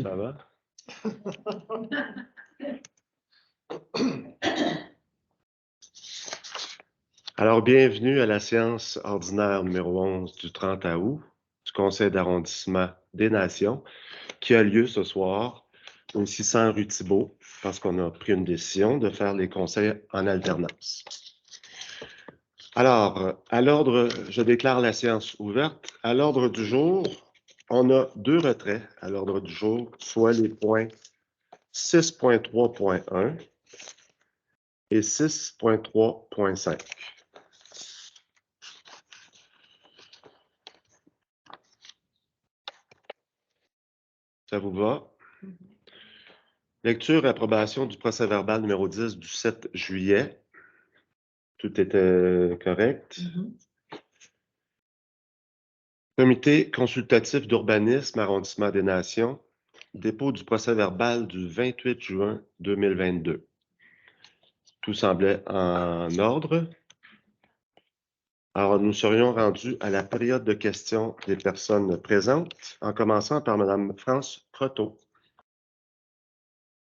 Ça va? Alors, bienvenue à la séance ordinaire numéro 11 du 30 août du Conseil d'arrondissement des Nations qui a lieu ce soir au 600 rue Thibault parce qu'on a pris une décision de faire les conseils en alternance. Alors, à l'ordre, je déclare la séance ouverte. À l'ordre du jour, on a deux retraits à l'ordre du jour, soit les points 6.3.1 et 6.3.5. Ça vous va? Lecture et approbation du procès-verbal numéro 10 du 7 juillet. Tout était correct. Comité consultatif d'urbanisme, arrondissement des Nations, dépôt du procès-verbal du 28 juin 2022. Tout semblait en ordre. Alors, nous serions rendus à la période de questions des personnes présentes, en commençant par Mme France Croteau.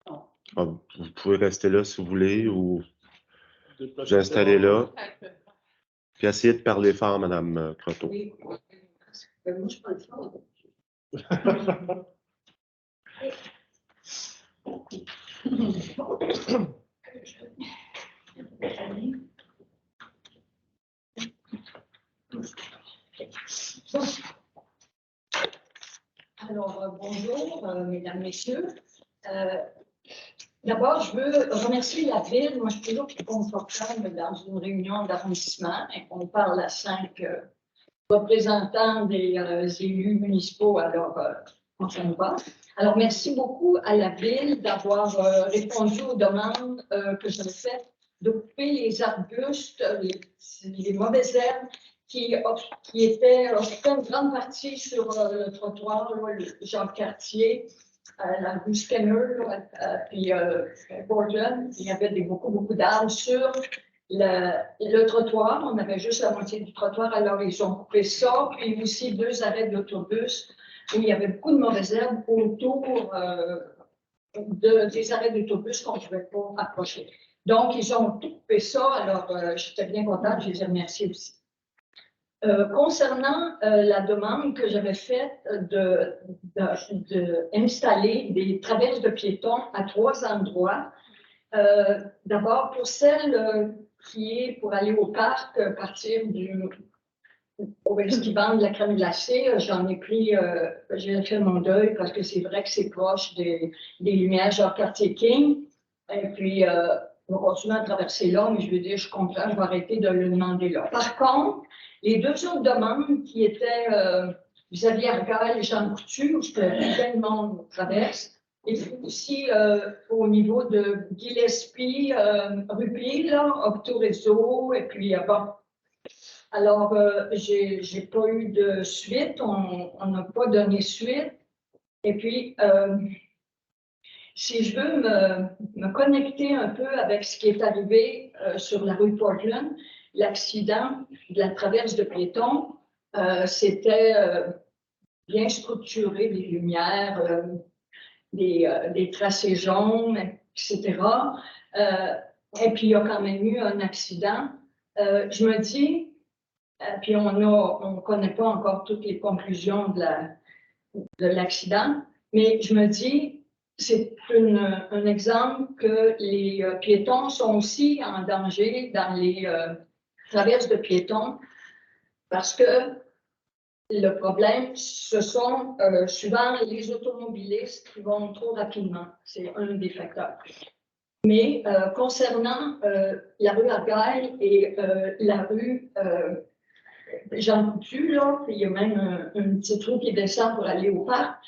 Ah, vous pouvez rester là si vous voulez, ou vous installer là. Puis essayez de parler fort, Mme Croteau. Oui. Moi, je parle fort. Alors, bonjour, mesdames, messieurs. D'abord, je veux remercier la Ville. Moi, je suis toujours plus confortable dans une réunion d'arrondissement et qu'on parle à 5 représentants des élus municipaux. Alors, on s'en va. Alors, merci beaucoup à la Ville d'avoir répondu aux demandes que j'avais faites de couper les arbustes, les mauvaises herbes qui étaient occupaient une grande partie sur le trottoir, là, le Jacques-Cartier, la rue Skinner, puis Gordon. Il y avait beaucoup d'arbres sur le trottoir. On avait juste la moitié du trottoir, alors ils ont coupé ça. Puis aussi 2 arrêts d'autobus où il y avait beaucoup de mauvaises herbes autour des arrêts d'autobus qu'on ne pouvait pas approcher. Donc, ils ont tout coupé ça. Alors, j'étais bien contente, je les ai remerciés aussi. Concernant la demande que j'avais faite d'installer des traverses de piétons à 3 endroits, d'abord pour celle qui est pour aller au parc, partir au esquivant de la crème glacée, j'en ai pris, j'ai fait mon deuil parce que c'est vrai que c'est proche des lumières Jacques-Cartier-King. Et puis, on va continuer à traverser là, mais je veux dire, je comprends, je vais arrêter de le demander là. Par contre, les 2 autres demandes qui étaient Xavier Argyle et Jean Coutu, où je peux plein de monde traverse, et puis aussi au niveau de Gillespie, Rupil, Octo-Réseau, et puis bon. Alors, j'ai pas eu de suite, on n'a pas donné suite. Et puis, si je veux me connecter un peu avec ce qui est arrivé sur la rue Portland, l'accident de la traverse de piétons, c'était bien structuré, des lumières, des tracés jaunes, etc. Et puis, il y a quand même eu un accident. Je me dis, puis on ne connaît pas encore toutes les conclusions de l'accident, mais je me dis, c'est un exemple que les piétons sont aussi en danger dans les traverses de piétons parce que le problème, ce sont souvent les automobilistes qui vont trop rapidement. C'est un des facteurs. Mais concernant la rue Argyle et la rue Jean Coutu, là, puis il y a même un petit trou qui descend pour aller au parc.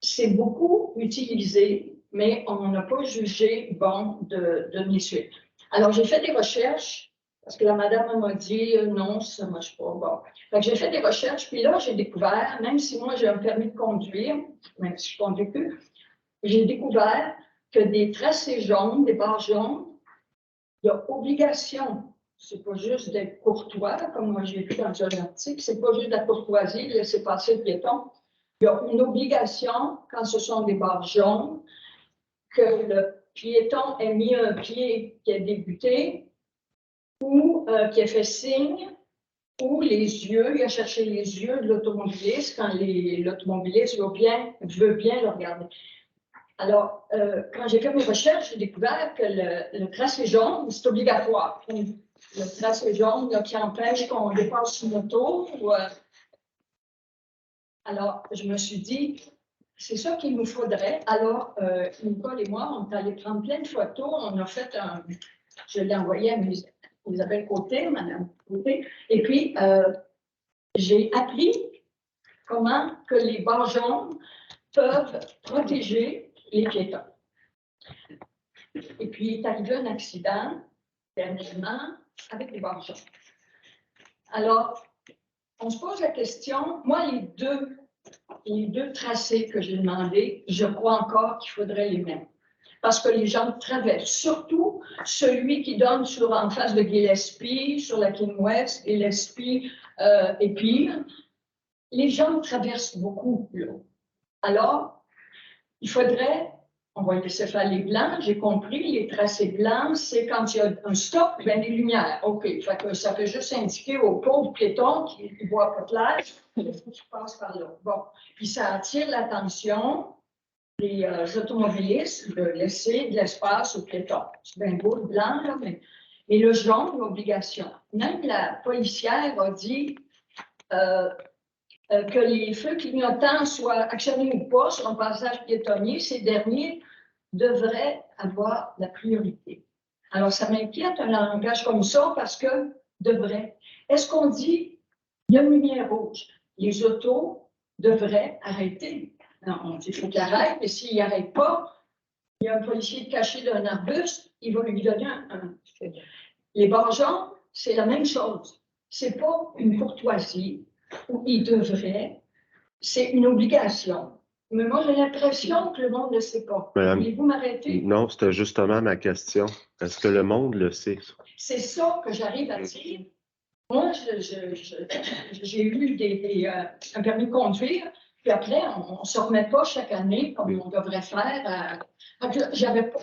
C'est beaucoup utilisé, mais on n'a pas jugé bon de donner suite. Alors, j'ai fait des recherches, parce que la madame m'a dit non, ça ne marche pas. Bon. Donc, j'ai fait des recherches, puis là, j'ai découvert, même si moi j'ai un permis de conduire, même si je ne conduis plus, j'ai découvert que des tracés jaunes, des barres jaunes, il y a obligation. C'est pas juste d'être courtois, comme moi j'ai vu dans un article, c'est pas juste de la courtoisie, de laisser passer le piéton. il y a une obligation, quand ce sont des barres jaunes, que le piéton ait mis un pied qui a débuté ou qui a fait signe, ou les yeux, il a cherché les yeux de l'automobiliste quand l'automobiliste veut bien le regarder. Alors, quand j'ai fait mes recherches, j'ai découvert que le tracé jaune, c'est obligatoire. Le tracé jaune là, qui empêche qu'on dépasse une auto. Alors, je me suis dit, c'est ça qu'il nous faudrait. Alors, Nicole et moi, on est allés prendre plein de photos. On a fait je l'ai envoyé à Isabelle Côté, Madame Côté. Et puis, j'ai appris comment que les barres jaunes peuvent protéger les piétons. Et puis, il est arrivé un accident, dernièrement, avec les barres jaunes. Alors, on se pose la question, moi, les deux tracés que j'ai demandés, je crois encore qu'il faudrait les mêmes. Parce que les gens traversent, surtout celui qui donne en face de Gillespie, sur la King West, Gillespie et pire. Les gens traversent beaucoup l'eau. Alors, il faudrait, on va laisser faire les blancs, j'ai compris, les tracés blancs, c'est quand il y a un stop, il y a des lumières. OK, fait que ça peut juste indiquer aux pauvres piétons qui ne voient pas clair, il faut qu'ils passent par là. Bon, puis ça attire l'attention des automobilistes de laisser de l'espace aux piétons. C'est bien beau le blanc, là, mais le jaune, l'obligation. Même la policière a dit que les feux clignotants soient actionnés ou pas sur un passage piétonnier, ces derniers devraient avoir la priorité. Alors, ça m'inquiète un langage comme ça parce que devrait. Est-ce qu'on dit il y a une lumière rouge? Les autos devraient arrêter. Non, on dit qu'il faut qu'ils arrêtent, mais s'ils n'arrêtent pas, il y a un policier caché d'un arbuste, il va lui donner un. Les barres jaunes, c'est la même chose. Ce n'est pas une courtoisie où il devrait, c'est une obligation. Mais moi, j'ai l'impression que le monde ne le sait pas. Voulez-vous m'arrêter? Non, c'était justement ma question. Est-ce que le monde le sait? C'est ça que j'arrive à dire. Moi, j'ai eu un permis de conduire, puis après, on ne se remet pas chaque année comme on devrait faire.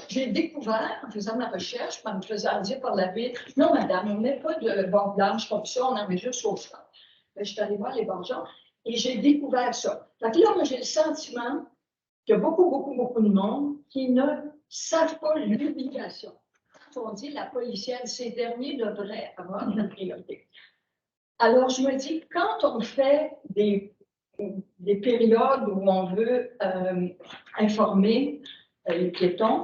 J'ai découvert, en faisant ma recherche, en me faisant dire par la ville, non, madame, on ne met pas de barre blanche comme ça, on en met juste au champ. Je suis allée voir les barres jaunes et j'ai découvert ça. Fait que là, moi, j'ai le sentiment qu'il y a beaucoup, beaucoup, beaucoup de monde qui ne savent pas l'obligation. Quand on dit la policière, ces derniers devraient avoir la priorité. Alors, je me dis, quand on fait des périodes où on veut informer les piétons,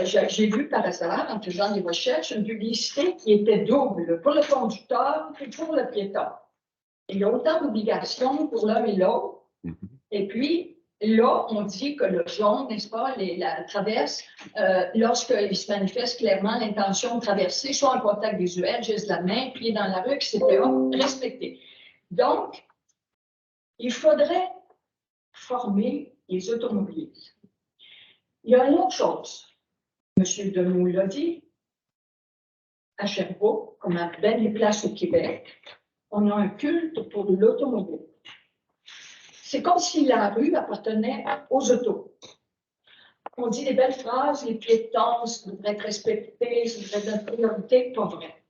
j'ai vu par hasard, en faisant des recherches, une publicité qui était double pour le conducteur et pour le piéton. Il y a autant d'obligations pour l'un et l'autre. Et puis, là, on dit que le jaune, n'est-ce pas, la traverse, lorsqu'il se manifeste clairement l'intention de traverser, soit en contact visuel, geste de la main, pied dans la rue, etc., respecté. Donc, il faudrait former les automobilistes. Il y a une autre chose. M. Deneau l'a dit, à Sherbrooke, comme à bien des places au Québec, on a un culte pour l'automobile. C'est comme si la rue appartenait aux autos. On dit des belles phrases, les piétons devraient être respectés, ça devrait être une priorité, pas vrai.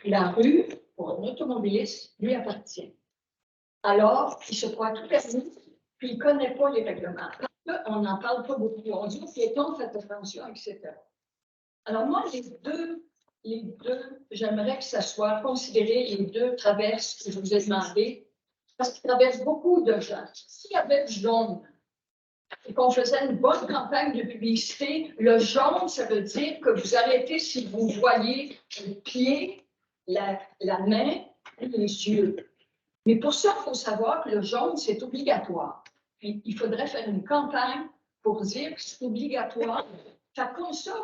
La rue, pour un automobiliste, lui appartient. Alors, il se croit tout permis, puis il ne connaît pas les règlements. On n'en parle pas beaucoup. On dit aux piétons, faites attention, etc. Alors moi, les deux, j'aimerais que ça soit considéré les deux traverses que je vous ai demandées, parce qu'ils traversent beaucoup de gens. S'il y avait du jaune et qu'on faisait une bonne campagne de publicité, le jaune, ça veut dire que vous arrêtez si vous voyez le pied, la main et les yeux. Mais pour ça, il faut savoir que le jaune, c'est obligatoire. Puis, il faudrait faire une campagne pour dire que c'est obligatoire. Fait comme ça,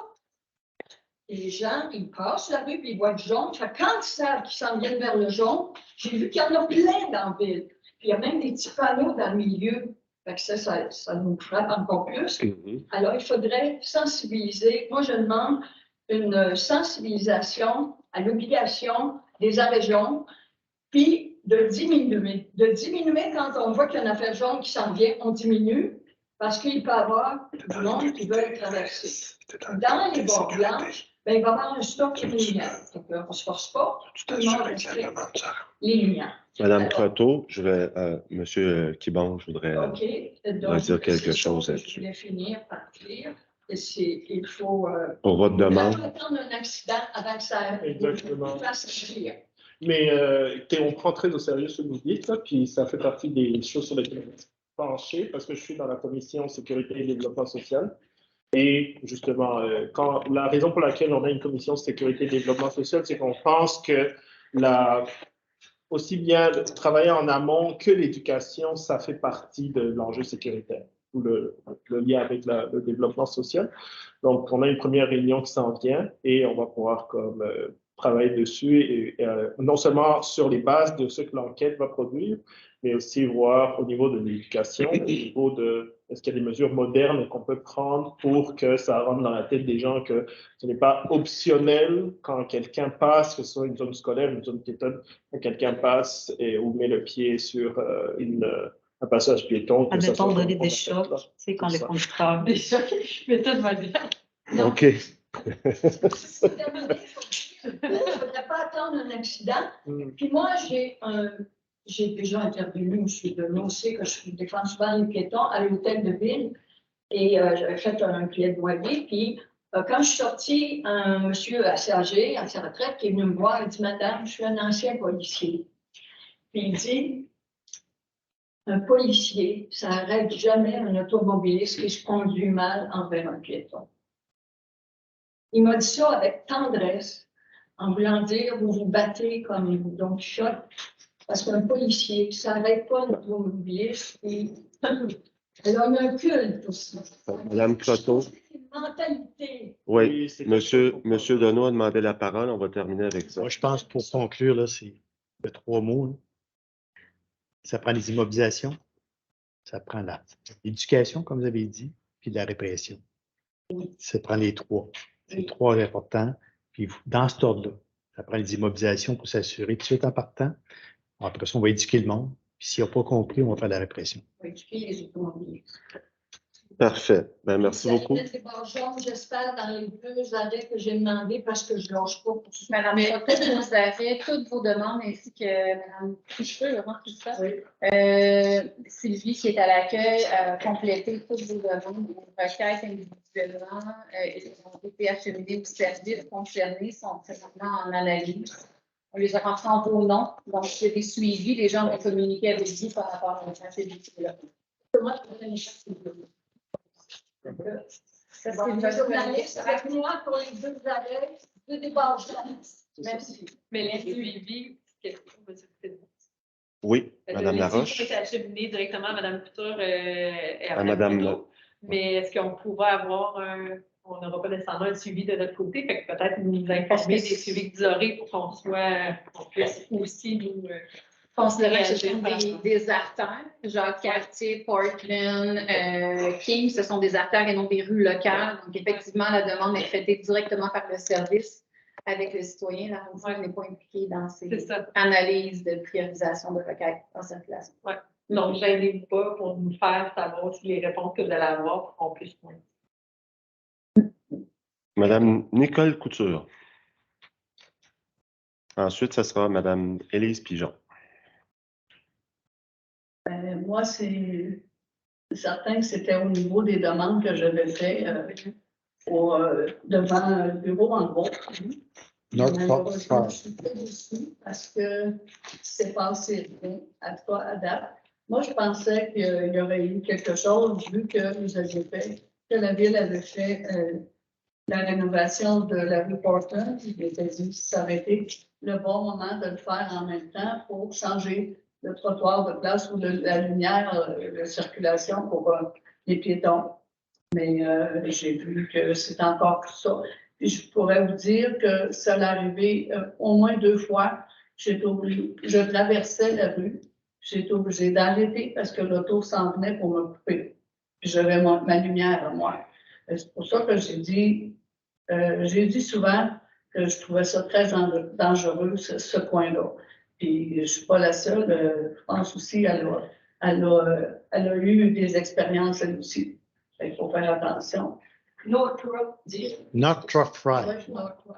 les gens, ils passent la rue, puis ils voient du jaune. Fait quand ils savent qu'ils s'en viennent vers le jaune, j'ai vu qu'il y en a plein dans la ville. Puis, il y a même des petits panneaux dans le milieu. Fait que ça nous frappe encore plus. Alors, il faudrait sensibiliser. Moi, je demande une sensibilisation à l'obligation des arrêts jaunes. Puis, de diminuer. De diminuer quand on voit qu'il y a une affaire jaune qui s'en vient, on diminue parce qu'il peut y avoir du monde qui veut traverser. Dans les bords blanches, ben, il va y avoir un stock de lumière. Donc, on ne se force pas. Tout le monde respecte les lumières. Madame Croteau, je vais, Monsieur Quibon, je voudrais dire quelque chose là-dessus. Je voulais finir par dire que il faut. Pour votre demande. Il faut attendre un accident avant que ça fasse agir. Mais on prend très au sérieux ce que vous dites, là, puis ça fait partie des choses sur lesquelles on va pencher, parce que je suis dans la commission sécurité et développement social. Et justement, la raison pour laquelle on a une commission sécurité et développement social, c'est qu'on pense que aussi bien travailler en amont que l'éducation, ça fait partie de l'enjeu sécuritaire, ou le lien avec le développement social. Donc, on a une première réunion qui s'en vient et on va pouvoir travailler dessus, et non seulement sur les bases de ce que l'enquête va produire, mais aussi voir au niveau de l'éducation, au niveau de est-ce qu'il y a des mesures modernes qu'on peut prendre pour que ça rentre dans la tête des gens que ce n'est pas optionnel quand quelqu'un passe, que ce soit une zone scolaire, une zone piétonne, quand quelqu'un passe ou met le pied sur un passage piéton. Admettons, donner des chocs, tu sais, quand le conducteur des chocs, méthode moderne. OK. Je ne voudrais pas attendre un accident. Puis moi, j'ai déjà intervenu, je suis de aussi que je défends souvent les piétons à l'hôtel de ville et j'avais fait un plaidoyer. Puis quand je suis sortie, un monsieur assez âgé, à sa retraite, qui est venu me voir, il dit « Madame, je suis un ancien policier. » Puis il dit « Un policier, ça n'arrête jamais un automobiliste qui se conduit mal envers un piéton. » Il m'a dit ça avec tendresse, en voulant dire, vous vous battez comme Don Quichotte, parce qu'un policier, ça n'arrête pas un automobiliste. Alors, il y a un culte aussi. Madame Croteau. Une mentalité. Oui, Monsieur Deneau a demandé la parole. On va terminer avec ça. Moi, je pense, pour conclure, là, c'est trois mots. Là. Ça prend les immobilisations, ça prend l'éducation, comme vous avez dit, puis la répression. Ça prend les trois. C'est trois importants. Puis dans cet ordre-là, ça prend les immobilisations pour s'assurer tout de suite en partant. Après ça, on va éduquer le monde. Puis s'il n'a pas compris, on va faire de la répression. On va éduquer les automobilistes. Parfait. Ben, merci beaucoup. J'espère dans les 2 arrêts que j'ai demandé parce que je ne lâche pas. Madame Croteau, vous avez toutes vos demandes ainsi que Madame Tricheux, Laurent Tricheux. Oui. Sylvie, qui est à l'accueil, a complété toutes vos demandes. Vos requêtes individuellement ont été acheminées aux services concernés, sont présentement en analyse. On les a rentrés en vos noms. Donc, c'est des suivis. Les gens vont communiquer avec vous par rapport à ces dossiers-là. Comment je vais c'est une journaliste avec moi pour les 2 arrêts de débarquement. Merci. Mais les suivis, oui, Madame Laroche. Les suivis sont acheminés directement à Madame Couture et à Madame Couture. Mais est-ce qu'on pourra avoir on n'aura pas nécessairement un suivi de notre côté, fait que peut-être nous informer des suivis que vous aurez pour qu'on puisse aussi nous considérer que ce sont des artères, genre Cartier, Portland, King, ce sont des artères et non des rues locales. Donc, effectivement, la demande est traitée directement par le service avec le citoyen. L'arrondissement n'est pas impliqué dans ces analyses de priorisation de requêtes en circulation. Ouais. Donc, gênez-vous pas pour nous faire savoir si les réponses que vous allez avoir pour qu'on puisse pointer. Madame Nicole Couture. Ensuite, ce sera Madame Élise Pigeon. Moi, c'est certain que c'était au niveau des demandes que j'avais fait devant le bureau en gros. Malheureusement, je suis très déçue parce que c'est passé rien à date. Moi, je pensais qu'il y aurait eu quelque chose vu que vous aviez fait, que la ville avait fait la rénovation de la rue Portland. Il était dit que ça aurait été le bon moment de le faire en même temps pour changer le trottoir de place ou la lumière de circulation pour les piétons. Mais j'ai vu que c'est encore ça. Puis je pourrais vous dire que ça l'est arrivé au moins 2 fois. Je traversais la rue. J'étais obligée d'arrêter parce que l'auto s'en venait pour me couper. J'avais ma lumière à moi. C'est pour ça que j'ai dit souvent que je trouvais ça très dangereux, ce coin-là. Puis je ne suis pas la seule. Je pense aussi qu'elle a eu des expériences, elle aussi. Il faut faire attention. Northrop, dit. Northrop Frye. Ouais, Northrop.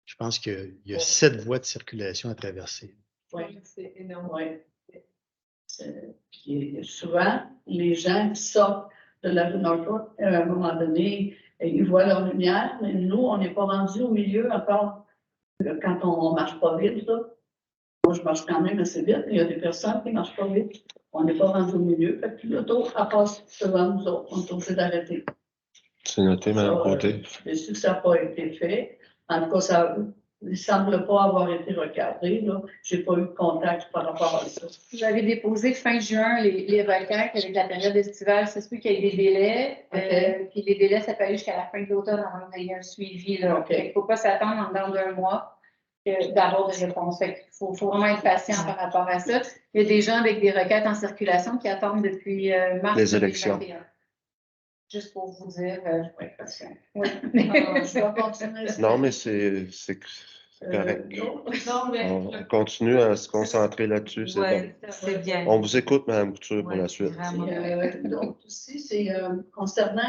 Je pense qu'il y a 7 voies de circulation à traverser. Oui, C'est énorme. oui. Puis souvent, les gens qui sortent de la rue Northrop, à un moment donné, ils voient leur lumière, mais nous, on n'est pas rendus au milieu encore. Quand on ne marche pas vite, là. Moi, je marche quand même assez vite. Il y a des personnes qui ne marchent pas vite. On n'est pas rendu au milieu. Puis l'auto, elle passe devant nous autres. On est obligé d'arrêter. C'est noté, Mme Côté. Je suis que ça n'a pas été fait. En tout cas, ça ne semble pas avoir été regardé. Je n'ai pas eu de contact par rapport à ça. Vous avez déposé fin juin les requêtes avec la période estivale. C'est sûr qu'il y a des délais. OK. Puis les délais, ça peut aller jusqu'à la fin de l'automne avant qu'il y ait un suivi. Là. OK. Il ne faut pas s'attendre en dedans d'un mois d'avoir des réponses. Il faut vraiment être patient par rapport à ça. Il y a des gens avec des requêtes en circulation qui attendent depuis mars Les élections. 2021. Juste pour vous dire, Oui, patient. oui. Je vais continuer. Non, mais c'est correct. Non, mais. On continue à se concentrer là-dessus. C'est Ouais, bon. c'est bien. On vous écoute, Mme Couture, pour Ouais, la suite. vraiment. Donc, aussi, c'est concernant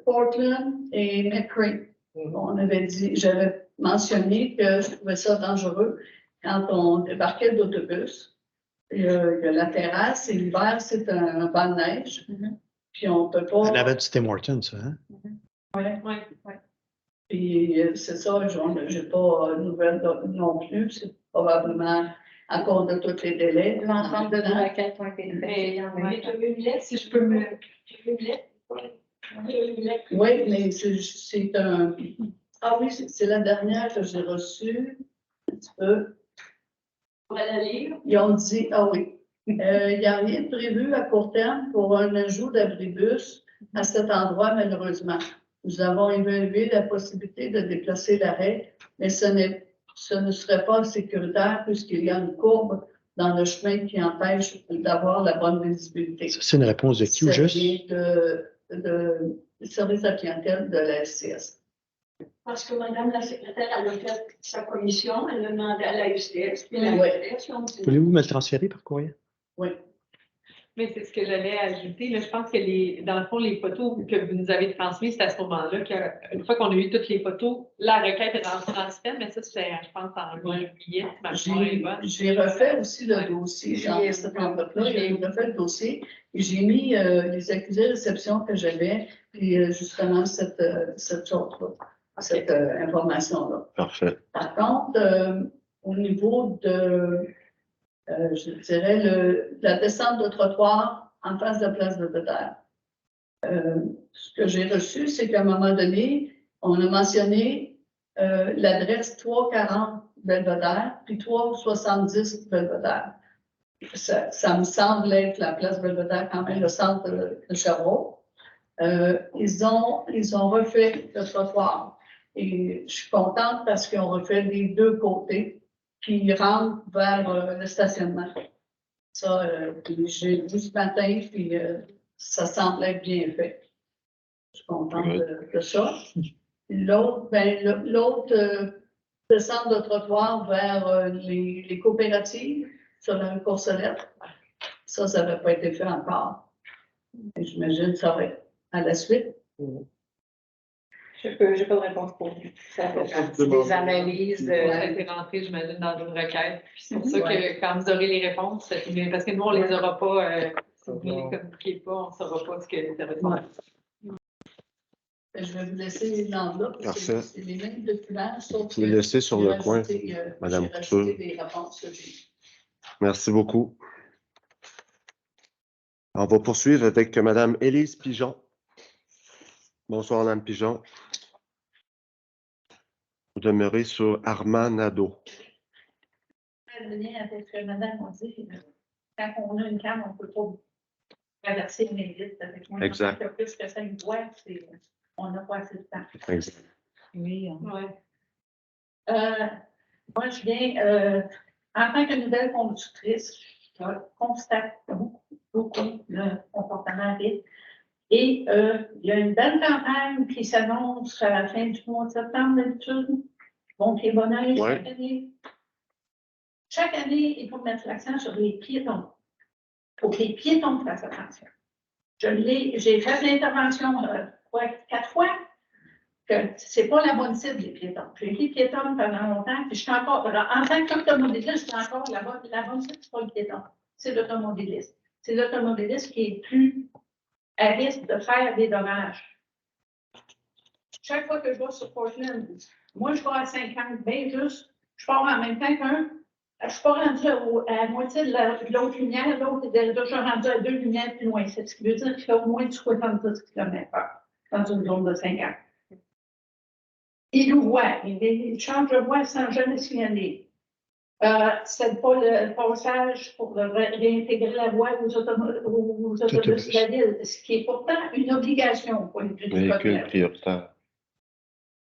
Portland et McCray. On avait dit, j'avais mentionné que je trouvais ça dangereux quand on débarquait d'autobus. Il y a la terrasse et l'hiver, c'est un banc de neige. Puis on ne peut pas. En avant du Tim Hortons, ça, hein? Oui. Puis c'est ça, je n'ai pas de nouvelles non plus. C'est probablement à cause de tous les délais. L'ensemble de nos requêtes ont été Mais faites. j'ai une lettre, si je peux me. J'ai une lettre. Oui, mais c'est un. Ah oui, c'est la dernière que j'ai reçue. Un petit peu. On va la lire. Ils ont dit, ah oui, il n'y a rien de prévu à court terme pour un ajout d'abribus à cet endroit, malheureusement. Nous avons évalué la possibilité de déplacer l'arrêt, mais ce ne serait pas sécuritaire puisqu'il y a une courbe dans le chemin qui empêche d'avoir la bonne visibilité. Ça, c'est une réponse de qui ou Ça juste? vient du service à clientèle de la SCS. Parce que Mme la secrétaire, elle a fait sa commission, elle a demandé à la STS, puis la Oui. STS, ils ont dit non. Voulez-vous me le transférer par courriel? Oui. Mais c'est ce que j'allais ajouter. Là, je pense que dans le fond, les photos que vous nous avez transmises, c'est à ce moment-là qu'une fois qu'on a eu toutes les photos, la requête est rentrée dans le système, mais ça, c'est, je pense, en juillet. J'ai refait aussi le dossier dans cette enveloppe-là. J'ai refait le dossier et j'ai mis les accusés de réception que j'avais, puis justement cette chose-là, cette information-là. Parfait. Par contre, au niveau de, je dirais, la descente de trottoir en face de la place Belvedere, ce que j'ai reçu, c'est qu'à un moment donné, on a mentionné l'adresse 340 Belvedere, puis 370 Belvedere. Ça me semble être la place Belvedere, quand même, le centre de Sherbrooke. Ils ont refait le trottoir. Et je suis contente parce qu'ils ont refait les deux côtés, puis ils rentrent vers le stationnement. Ça, j'ai vu ce matin, puis ça semble être bien fait. Je suis contente de ça. L'autre descente de trottoir vers les coopératives sur la rue Courcelette, ça n'avait pas été fait encore. J'imagine que ça va être à la suite. J'ai pas de réponse pour vous. Ça fait partie des analyses. Ça a été rentré, j'imagine, dans une requête. Puis c'est pour ça que quand vous aurez les réponses, parce que nous, on ne les aura pas, si vous ne les communiquez pas, on ne saura pas ce que les réponses. Je vais vous laisser l'enveloppe. Parfait. C'est les mêmes documents, sauf Vous les laissez sur le coin, Madame Couture. des réponses que j'ai. Merci beaucoup. On va poursuivre avec Mme Élise Pigeon. Bonsoir, Mme Pigeon. Vous demeurez sur Armand Nadeau. Je venais avec Madame, on dit, quand on a une carte, on ne peut pas traverser une exit. Exact. Plus que 5 voies, on n'a pas assez de temps. Exact. Oui. Ouais. Moi, je viens, en tant que nouvelle conductrice, je constate beaucoup le comportement à risque. Et il y a une belle campagne qui s'annonce à la fin du mois de septembre d'habitude. Bon-Pied-Bonneuil, Ouais. chaque année. Chaque année, il faut mettre l'accent sur les piétons. Il faut que les piétons fassent attention. J'ai fait l'intervention 4 fois, que c'est pas la bonne cible, les piétons. J'ai été piétonne pendant longtemps, puis je suis encore, en tant qu'automobiliste, je suis encore la bonne cible, c'est pas le piéton, c'est l'automobiliste. C'est l'automobiliste qui est plus à risque de faire des dommages. Chaque fois que je vais sur Portland, moi, je vais à 50, bien juste, je pars en même temps qu'un. Je ne suis pas rendue à la moitié de l'autre lumière, l'autre est déjà rendu à 2 lumières plus loin. C'est ce qui veut dire qu'il fait au moins 70 km/h dans une zone de 50. Il nous voit, il change de voie sans jamais signaler. C'est pas le passage pour réintégrer la voie aux autobus de la ville, ce qui est pourtant une obligation pour une Véhicule prioritaire.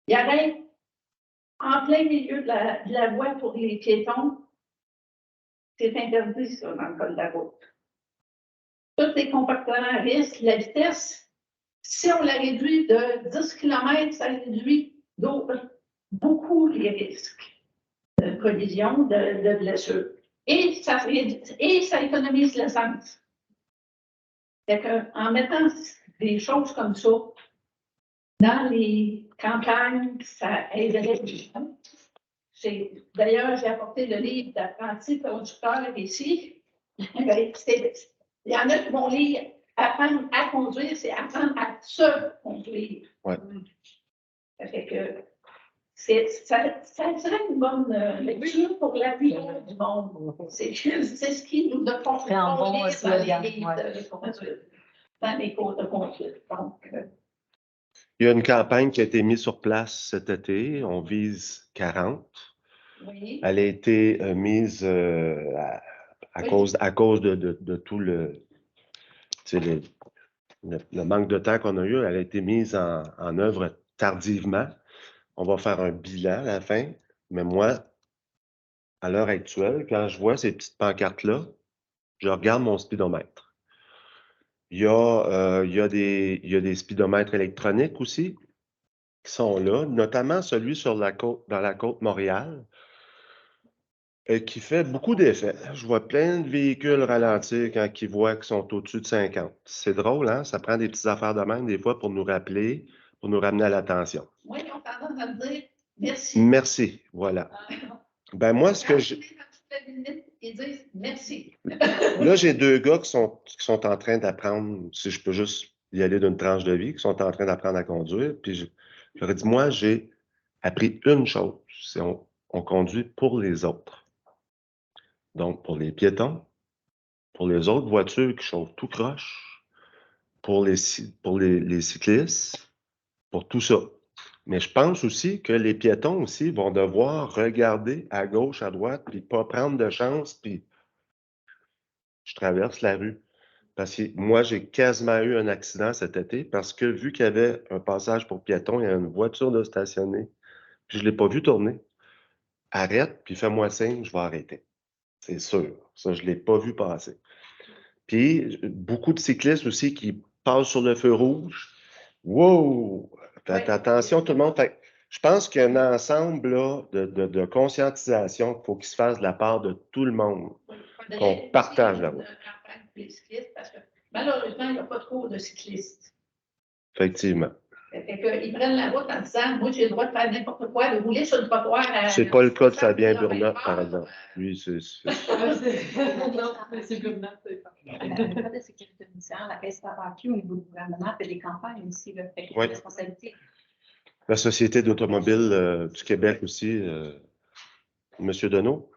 Il arrête en plein milieu de la voie pour les piétons. C'est interdit, ça, dans le code de la route. Tous les comportements à risque, la vitesse, si on la réduit de 10 km, ça réduit beaucoup les risques de collision, de blessure. Et ça économise l'essence. En mettant des choses comme ça dans les campagnes, ça aiderait les gens. D'ailleurs, j'ai apporté le livre d'apprenti conducteur ici. Il y en a qui vont lire apprendre à conduire, c'est apprendre à se conduire. Ouais. Ça fait que ça serait une bonne lecture pour la vie du monde. C'est ce qui nous donne confiance dans les livres de conduite, dans les cours de conduite. Donc, il y a une campagne qui a été mise sur place cet été. On vise 40. oui. Elle a été mise à cause de tout le manque de temps qu'on a eu. Elle a été mise en œuvre tardivement. On va faire un bilan à la fin. Mais moi, à l'heure actuelle, quand je vois ces petites pancartes-là, je regarde mon speedomètre. Il y a des speedomètres électroniques aussi qui sont là, notamment celui dans la côte Montréal, qui fait beaucoup d'effets. Je vois plein de véhicules ralentir quand ils voient qu'ils sont au-dessus de 50. C'est drôle, hein? Ça prend des petites affaires de même des fois pour nous rappeler, pour nous ramener à l'attention. Oui, on tendance à me dire merci. Merci, voilà. Ben moi, ce que j'ai... Ils disent merci. Là, j'ai 2 gars qui sont en train d'apprendre, si je peux juste y aller d'une tranche de vie, qui sont en train d'apprendre à conduire. Puis j'aurais dit, moi, j'ai appris une chose, c'est on conduit pour les autres. Donc, pour les piétons, pour les autres voitures qui chauffent tout croche, pour les cyclistes, pour tout ça. Mais je pense aussi que les piétons aussi vont devoir regarder à gauche, à droite, puis pas prendre de chance, puis je traverse la rue. Parce que moi, j'ai quasiment eu un accident cet été parce que vu qu'il y avait un passage pour piétons, il y a une voiture de stationner, puis je ne l'ai pas vu tourner. Arrête, puis fais-moi signe, je vais arrêter. C'est sûr. Ça, je ne l'ai pas vu passer. Puis, beaucoup de cyclistes aussi qui passent sur le feu rouge. Wow! Faites attention, tout le monde. Je pense qu'il y a un ensemble là, de conscientisation qu'il faut qu'il se fasse de la part de tout le monde. Qu'on partage la route. Parce que malheureusement, il n'y a pas trop de cyclistes. Effectivement. Ils prennent la route en disant, moi, j'ai le droit de faire n'importe quoi, de rouler sur le trottoir. C'est pas le cas de Fabien Burnat, par exemple. Lui, c'est... Non, M. Burnat, c'est pas. La de sécurité routière, la SPAQ au niveau du gouvernement fait des campagnes aussi, là, fait Oui. responsabilité. La Société d'automobile du Québec aussi, Monsieur Deneau.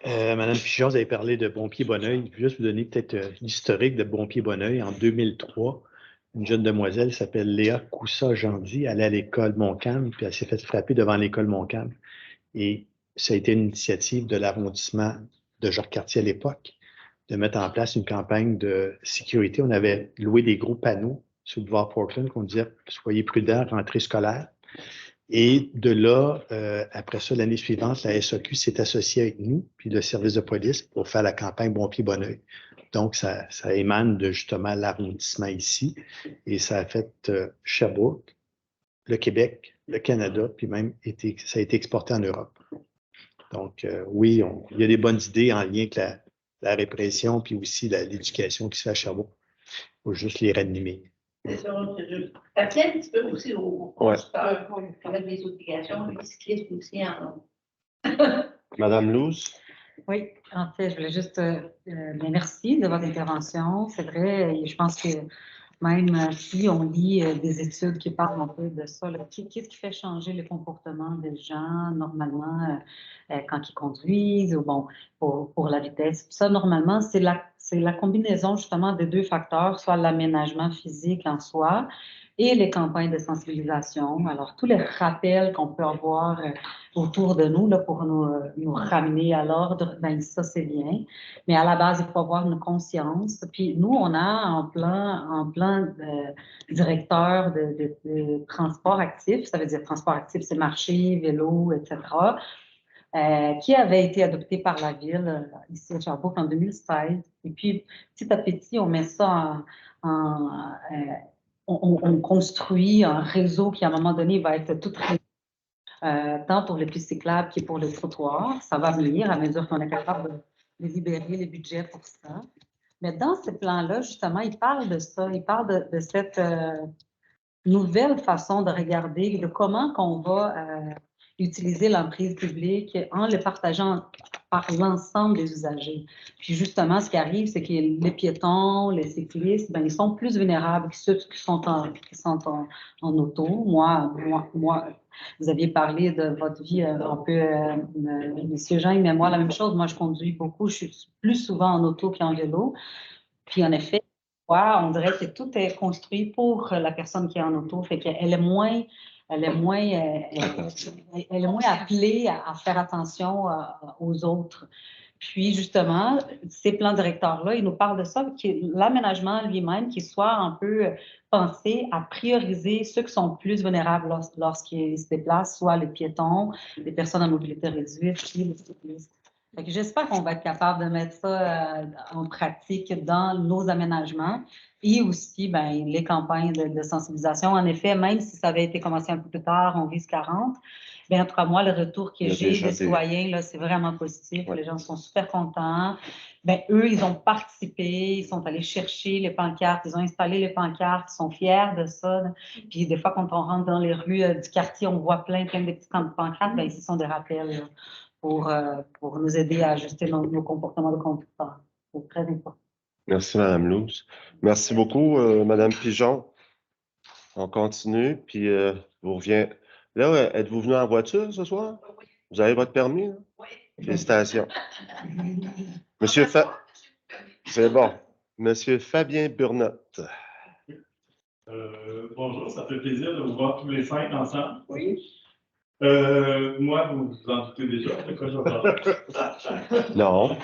Madame Pichon, vous avez parlé de Bon-Pied-Bonneuil. Je vais juste vous donner peut-être l'historique de Bon-Pied-Bonneuil. En 2003, une jeune demoiselle s'appelle Léa Coussa-Jandy. Elle allait à l'école Montcalm, puis elle s'est fait frapper devant l'école Montcalm. Et ça a été une initiative de l'arrondissement de Jacques-Cartier à l'époque, de mettre en place une campagne de sécurité. On avait loué des gros panneaux sur le boulevard Portland qu'on disait « Soyez prudents, rentrée scolaire ». Et de là, après ça, l'année suivante, la SAQ s'est associée avec nous, puis le service de police, pour faire la campagne Bon-Pied-Bonneuil. Donc, ça émane de justement l'arrondissement ici, et ça a fait Sherbrooke, le Québec, le Canada, puis même ça a été exporté en Europe. Donc, oui, il y a des bonnes idées en lien avec la répression, puis aussi l'éducation qui se fait à Sherbrooke. Il faut juste les ranimer. C'est ça, ça tient un petit peu aussi aux conducteurs avec des obligations, les cyclistes aussi en ont. Madame Louz? Oui, en fait, je voulais juste merci de votre intervention. C'est vrai, et je pense que même si on lit des études qui parlent un peu de ça, qu'est-ce qui fait changer le comportement des gens normalement quand ils conduisent ou bon, pour la vitesse. Ça, normalement, c'est la combinaison justement des deux facteurs, soit l'aménagement physique en soi et les campagnes de sensibilisation. Alors, tous les rappels qu'on peut avoir autour de nous là, pour nous ramener à l'ordre, ben ça, c'est bien. Mais à la base, il faut avoir une conscience. Puis nous, on a un plan directeur de transport actif. Ça veut dire transport actif, c'est marché, vélo, etc., qui avait été adopté par la ville ici à Sherbrooke en 2016. Et puis, petit à petit, on met ça on construit un réseau qui, à un moment donné, va être tout tant pour les pistes cyclables que pour les trottoirs. Ça va venir à mesure qu'on est capable de libérer les budgets pour ça. Mais dans ce plan-là, justement, il parle de ça. Il parle de cette nouvelle façon de regarder, de comment qu'on va utiliser l'emprise publique en le partageant par l'ensemble des usagers. Puis justement, ce qui arrive, c'est que les piétons, les cyclistes, ben, ils sont plus vulnérables que ceux qui sont en auto. Moi, vous aviez parlé de votre vie un peu, M. Jean, mais moi, la même chose. Moi, je conduis beaucoup. Je suis plus souvent en auto qu'en vélo. Puis en effet, on dirait que tout est construit pour la personne qui est en auto. Fait qu'elle est moins appelée à faire attention aux autres. Puis, justement, ces plans directeurs-là, ils nous parlent de ça, que l'aménagement lui-même, qu'il soit un peu pensé à prioriser ceux qui sont plus vulnérables lorsqu'ils se déplacent, soit les piétons, les personnes à mobilité réduite, puis les cyclistes. J'espère qu'on va être capable de mettre ça en pratique dans nos aménagements et aussi ben, les campagnes de sensibilisation. En effet, même si ça avait été commencé un peu plus tard, on vise 40, bien, en tout cas, moi, le retour que j'ai des citoyens, c'est vraiment positif. Ouais. Les gens sont super contents. Bien, eux, ils ont participé, ils sont allés chercher les pancartes, ils ont installé les pancartes, ils sont fiers de ça. Puis des fois, quand on rentre dans les rues du quartier, on voit plein de petits pancartes, bien, ce sont des rappels là, pour nous aider à ajuster nos comportements de conducteurs. C'est très important. Merci, Mme Louz. Merci beaucoup, Mme Pigeon. On continue, puis vous revenez. Là, êtes-vous venu en voiture ce soir? Oui. Vous avez votre permis? Là? Oui. Félicitations. Monsieur C'est bon. Monsieur Fabien Burnotte. Bonjour, ça fait plaisir de vous voir tous les 5 ensemble. Oui. Moi, vous vous en doutez déjà de quoi je parle. Non.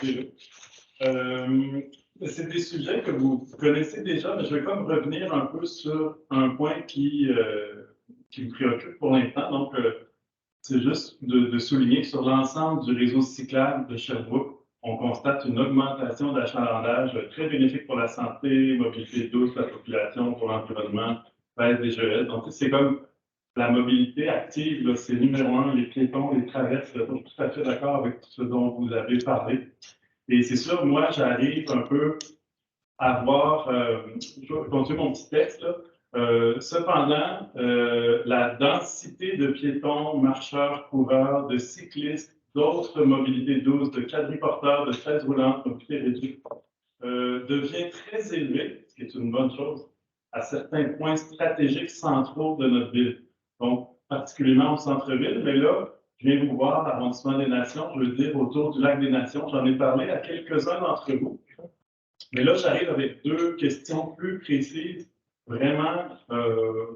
C'est des sujets que vous connaissez déjà, mais je vais comme revenir un peu sur un point qui me préoccupe pour l'instant. Donc, c'est juste de souligner que sur l'ensemble du réseau cyclable de Sherbrooke, on constate une augmentation d'achalandage très bénéfique pour la santé, mobilité douce de la population, pour l'environnement, baisse des GES. Donc, c'est comme la mobilité active, c'est numéro 1, les piétons, les traverses. Je suis tout à fait d'accord avec ce dont vous avez parlé. Et c'est sûr, moi, j'arrive un peu à voir, je vais continuer mon petit texte, là. Cependant, la densité de piétons, marcheurs, coureurs, de cyclistes, d'autres mobilités douces, de quadriporteurs, de chaises roulantes, mobilité réduite, devient très élevée, ce qui est une bonne chose, à certains points stratégiques centraux de notre ville. Donc, particulièrement au centre-ville, mais là, je viens vous voir à l'Arrondissement des Nations, je veux dire autour du Lac des Nations. J'en ai parlé à quelques-uns d'entre vous. Mais là, j'arrive avec 2 questions plus précises, vraiment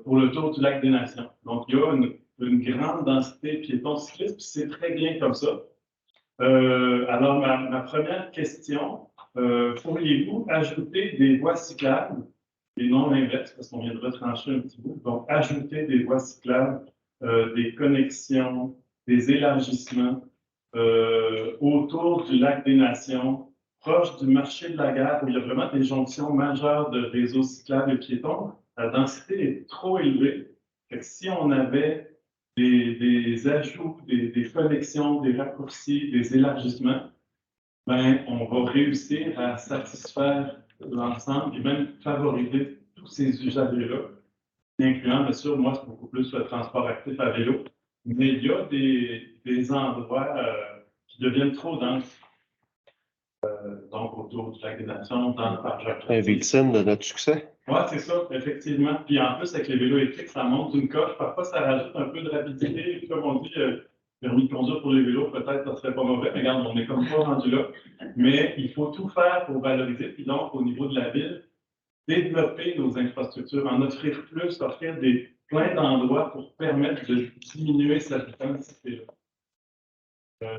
pour le tour du Lac des Nations. Donc, il y a une grande densité de piétons cyclistes, puis c'est très bien comme ça. Alors, ma première question, pourriez-vous ajouter des voies cyclables, et non l'inverse, parce qu'on vient de retrancher un petit bout. Donc, ajouter des voies cyclables, des connexions, des élargissements autour du Lac des Nations, proche du marché de la gare, où il y a vraiment des jonctions majeures de réseaux cyclables et piétons. La densité est trop élevée. Que si on avait des ajouts, des connexions, des raccourcis, des élargissements, ben, on va réussir à satisfaire l'ensemble et même favoriser tous ces usagers-là, incluant, bien sûr, moi, c'est beaucoup plus le transport actif à vélo, mais il y a des endroits qui deviennent trop denses. Donc, autour du lac des Nations, dans le parc Jacques-Cartier. Victime de notre succès. Oui, c'est ça, effectivement. Puis en plus, avec les vélos électriques, ça monte une coche. Parfois, ça rajoute un peu de rapidité. Puis, comme on dit, permis de conduire pour les vélos, peut-être, ça serait pas mauvais. Mais regarde, on est comme pas rendu là. Mais il faut tout faire pour valoriser. Puis donc, au niveau de la ville, développer nos infrastructures, en offrir plus, offrir plein d'endroits pour permettre de diminuer cette densité-là.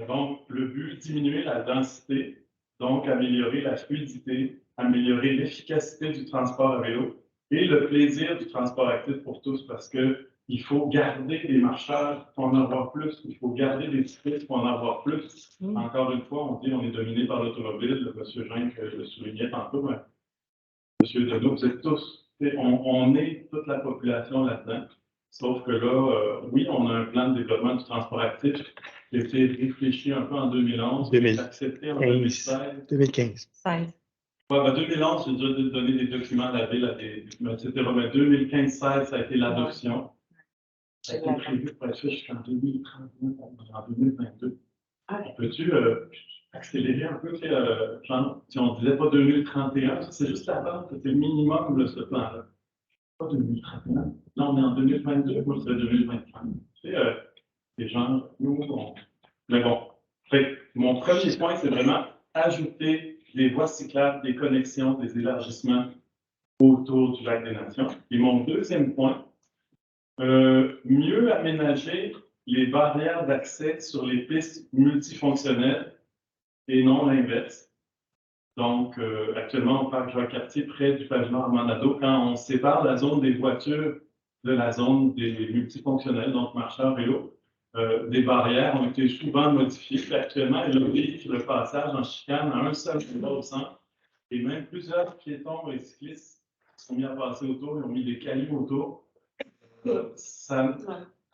Donc, le but, diminuer la densité, donc améliorer la fluidité, améliorer l'efficacité du transport à vélo et le plaisir du transport actif pour tous, parce qu'il faut garder des marcheurs pour en avoir plus, il faut garder des cyclistes pour en avoir plus. Encore une fois, on dit on est dominé par l'automobile, M. Jean le soulignait tantôt, mais M. Deneau, vous êtes tous, on est toute la population là-dedans. Sauf que là, oui, on a un plan de développement du transport actif qui a été réfléchi un peu en 2011, qui a été accepté en 2016. 2015. 16. Ouais, ben 2011, j'ai déjà donné des documents à la ville, etc. Mais 2015-16, ça a été l'adoption. Ça a été prévu pour être fait jusqu'en 2031, en 2022. Peux-tu accélérer un peu, genre, si on ne disait pas 2031, c'est juste la base, c'était le minimum de ce plan-là. Pas 2031. Non, on est en 2022, moi, c'est 2025. Tu sais, les gens, nous, mais bon. Fait, mon premier point, c'est vraiment ajouter des voies cyclables, des connexions, des élargissements autour du lac des Nations. Et mon deuxième point, mieux aménager les barrières d'accès sur les pistes multifonctionnelles et non l'inverse. Donc, actuellement, au parc Jacques-Cartier, près du pavillon Armandado, quand on sépare la zone des voitures de la zone des multifonctionnels, donc marcheurs, vélos, des barrières ont été souvent modifiées. Puis actuellement, ils obligent le passage en chicane à un seul endroit au centre. Et même plusieurs piétons et cyclistes sont mis à passer autour, ils ont mis des cailloux autour.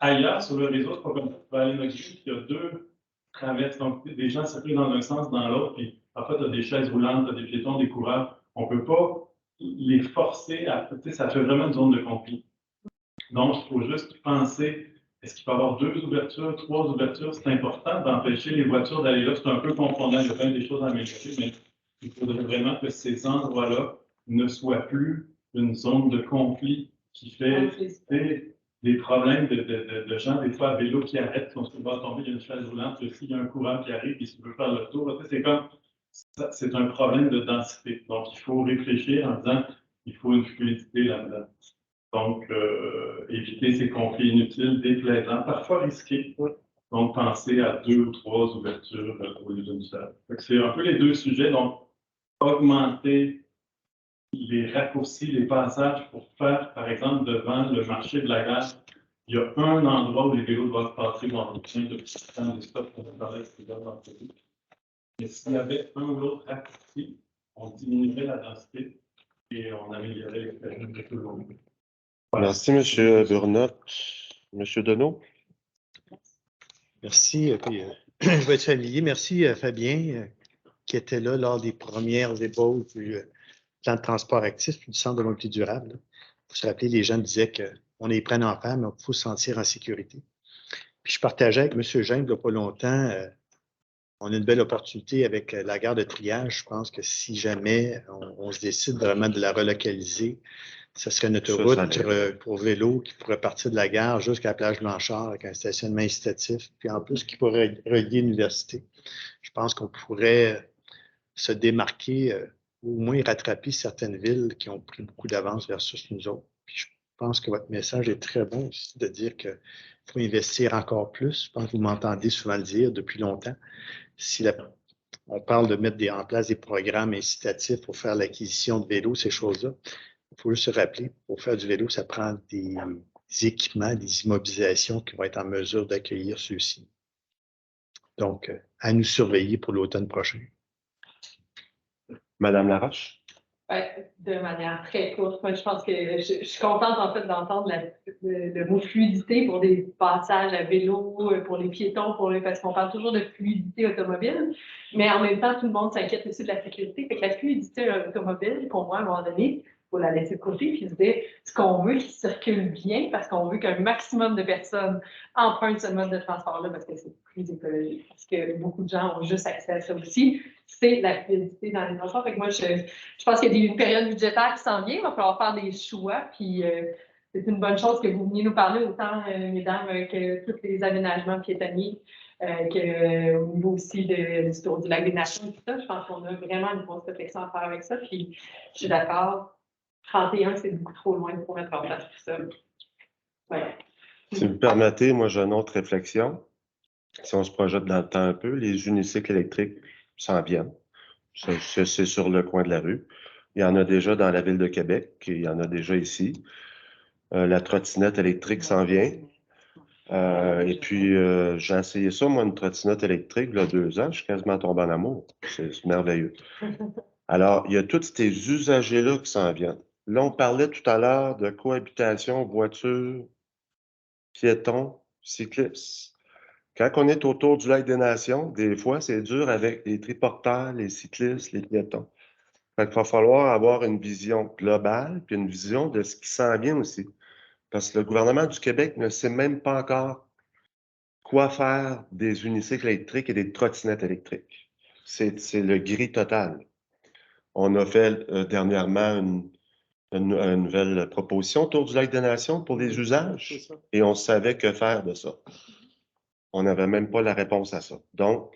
Ailleurs, sur le réseau, c'est pas comme ça. Vous pouvez aller dans il y a deux traverses. Donc, des gens circulent dans un sens, dans l'autre. Puis après, tu as des chaises roulantes, tu as des piétons, des coureurs. On ne peut pas les forcer à. Tu sais, ça fait vraiment une zone de conflit. Donc, il faut juste penser, est-ce qu'il peut y avoir 2 ouvertures, 3 ouvertures? C'est important d'empêcher les voitures d'aller là. C'est un peu confondant, il y a plein des choses à améliorer, mais il faudrait vraiment que ces endroits-là ne soient plus une zone de conflit qui fait des problèmes de gens, des fois à vélo qui arrêtent, on se va tomber, il y a une chaise roulante, s'il y a un courant qui arrive, il veut faire le tour. C'est comme, c'est un problème de densité. Donc, il faut réfléchir en disant, il faut une fluidité là-dedans. Donc, éviter ces conflits inutiles, déplaisants, parfois risqués. Donc, penser à 2 ou 3 ouvertures au lieu d'une seule. C'est un peu les deux sujets. Donc, augmenter les raccourcis, les passages pour faire, par exemple, devant le marché de la gare, il y a un endroit où les vélos doivent passer dans le tien depuis le temps des stops qu'on a parlé avec les autres. Mais s'il y avait un ou l'autre raccourci, on diminuerait la densité et on améliorerait l'expérience de tout le monde. Voilà. Merci, M. Burnett. M. Deneau? Merci. Je vais être familier. Merci, Fabien, qui était là lors des premières ébauches du plan de transport actif puis du Centre de mobilité durable. Il faut se rappeler, les gens disaient qu'on est prêts à en faire, mais il faut se sentir en sécurité. Puis je partageais avec M. Jean, il n'y a pas longtemps, on a une belle opportunité avec la gare de triage. Je pense que si jamais on se décide vraiment de la relocaliser, ce serait une autoroute pour vélo qui pourrait partir de la gare jusqu'à la plage Blanchard avec un stationnement incitatif, puis en plus qui pourrait relier l'université. Je pense qu'on pourrait se démarquer, au moins rattraper certaines villes qui ont pris beaucoup d'avance versus nous autres. Puis je pense que votre message est très bon aussi de dire qu'il faut investir encore plus. Je pense que vous m'entendez souvent le dire depuis longtemps. Si on parle de mettre en place des programmes incitatifs pour faire l'acquisition de vélos, ces choses-là, il faut juste se rappeler, pour faire du vélo, ça prend des équipements, des immobilisations qui vont être en mesure d'accueillir ceux-ci. Donc, à nous surveiller pour l'automne prochain. Madame Laroche? De manière très courte. Moi, je pense que je suis contente, en fait, d'entendre le mot fluidité pour des passages à vélo, pour les piétons, parce qu'on parle toujours de fluidité automobile, mais en même temps, tout le monde s'inquiète aussi de la sécurité. Fait que la fluidité automobile, pour moi, à un moment donné, il faut la laisser de côté puis se dire ce qu'on veut qu'il circule bien parce qu'on veut qu'un maximum de personnes empruntent ce mode de transport-là parce que c'est plus écologique. Parce que beaucoup de gens ont juste accès à ça aussi. C'est la fluidité dans les transports. Fait que moi, je pense qu'il y a une période budgétaire qui s'en vient. Il va falloir faire des choix. Puis c'est une bonne chose que vous veniez nous parler autant, mesdames, que tous les aménagements piétonniers, qu'au niveau aussi du Tour du Lac des Nations et tout ça. Je pense qu'on a vraiment une grosse réflexion à faire avec ça. Puis je suis d'accord. 31, c'est beaucoup trop loin pour mettre en place tout ça. Ouais. Si vous me permettez, moi, j'ai une autre réflexion. Si on se projette dans le temps un peu, les unicycles électriques s'en viennent. C'est sur le coin de la rue. Il y en a déjà dans la ville de Québec, il y en a déjà ici. La trottinette électrique s'en vient. Et puis, j'ai essayé ça, moi, une trottinette électrique, il y a 2 ans. Je suis quasiment tombé en amour. C'est merveilleux. Alors, il y a tous ces usagers-là qui s'en viennent. Là, on parlait tout à l'heure de cohabitation, voiture, piétons, cyclistes. Quand on est autour du lac des Nations, des fois, c'est dur avec les triporteurs, les cyclistes, les piétons. Fait qu'il va falloir avoir une vision globale, puis une vision de ce qui s'en vient aussi. Parce que le gouvernement du Québec ne sait même pas encore quoi faire des unicycles électriques et des trottinettes électriques. C'est le gris total. On a fait dernièrement une nouvelle proposition autour du lac des Nations pour les usages et on savait que faire de ça. On n'avait même pas la réponse à ça. Donc,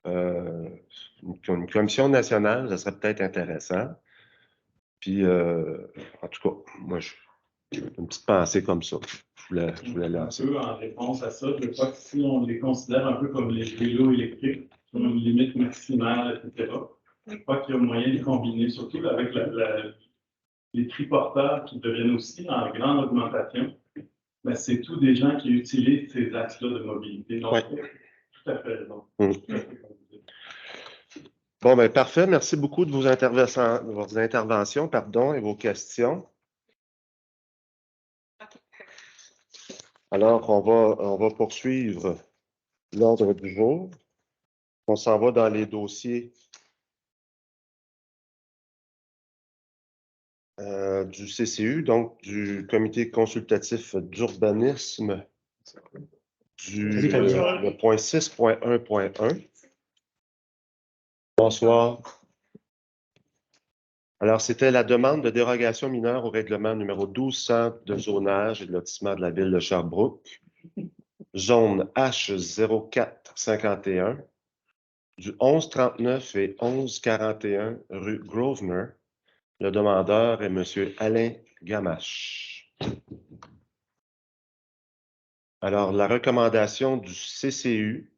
une commission nationale, ça serait peut-être intéressant. Puis, en tout cas, moi, une petite pensée comme ça. Je voulais lancer. Un peu en réponse à ça, je crois que si on les considère un peu comme les vélos électriques, sur une limite maximale, etc., je crois qu'il y a moyen de combiner, surtout avec les triporteurs qui deviennent aussi en grande augmentation. Ben, c'est tous des gens qui utilisent ces axes-là de mobilité. Donc, tout à fait raison. Bon, ben parfait. Merci beaucoup de vos interventions, pardon, et vos questions. Alors, on va poursuivre l'ordre du jour. On s'en va dans les dossiers du CCU, donc du Comité consultatif d'urbanisme, le point 6.1.1. Bonsoir. Alors, c'était la demande de dérogation mineure au règlement numéro 1200 de zonage et de lotissement de la ville de Sherbrooke, zone H0451, du 1139 et 1141 rue Grosvenor. Le demandeur est M. Alain Gamache. Alors, la recommandation du CCU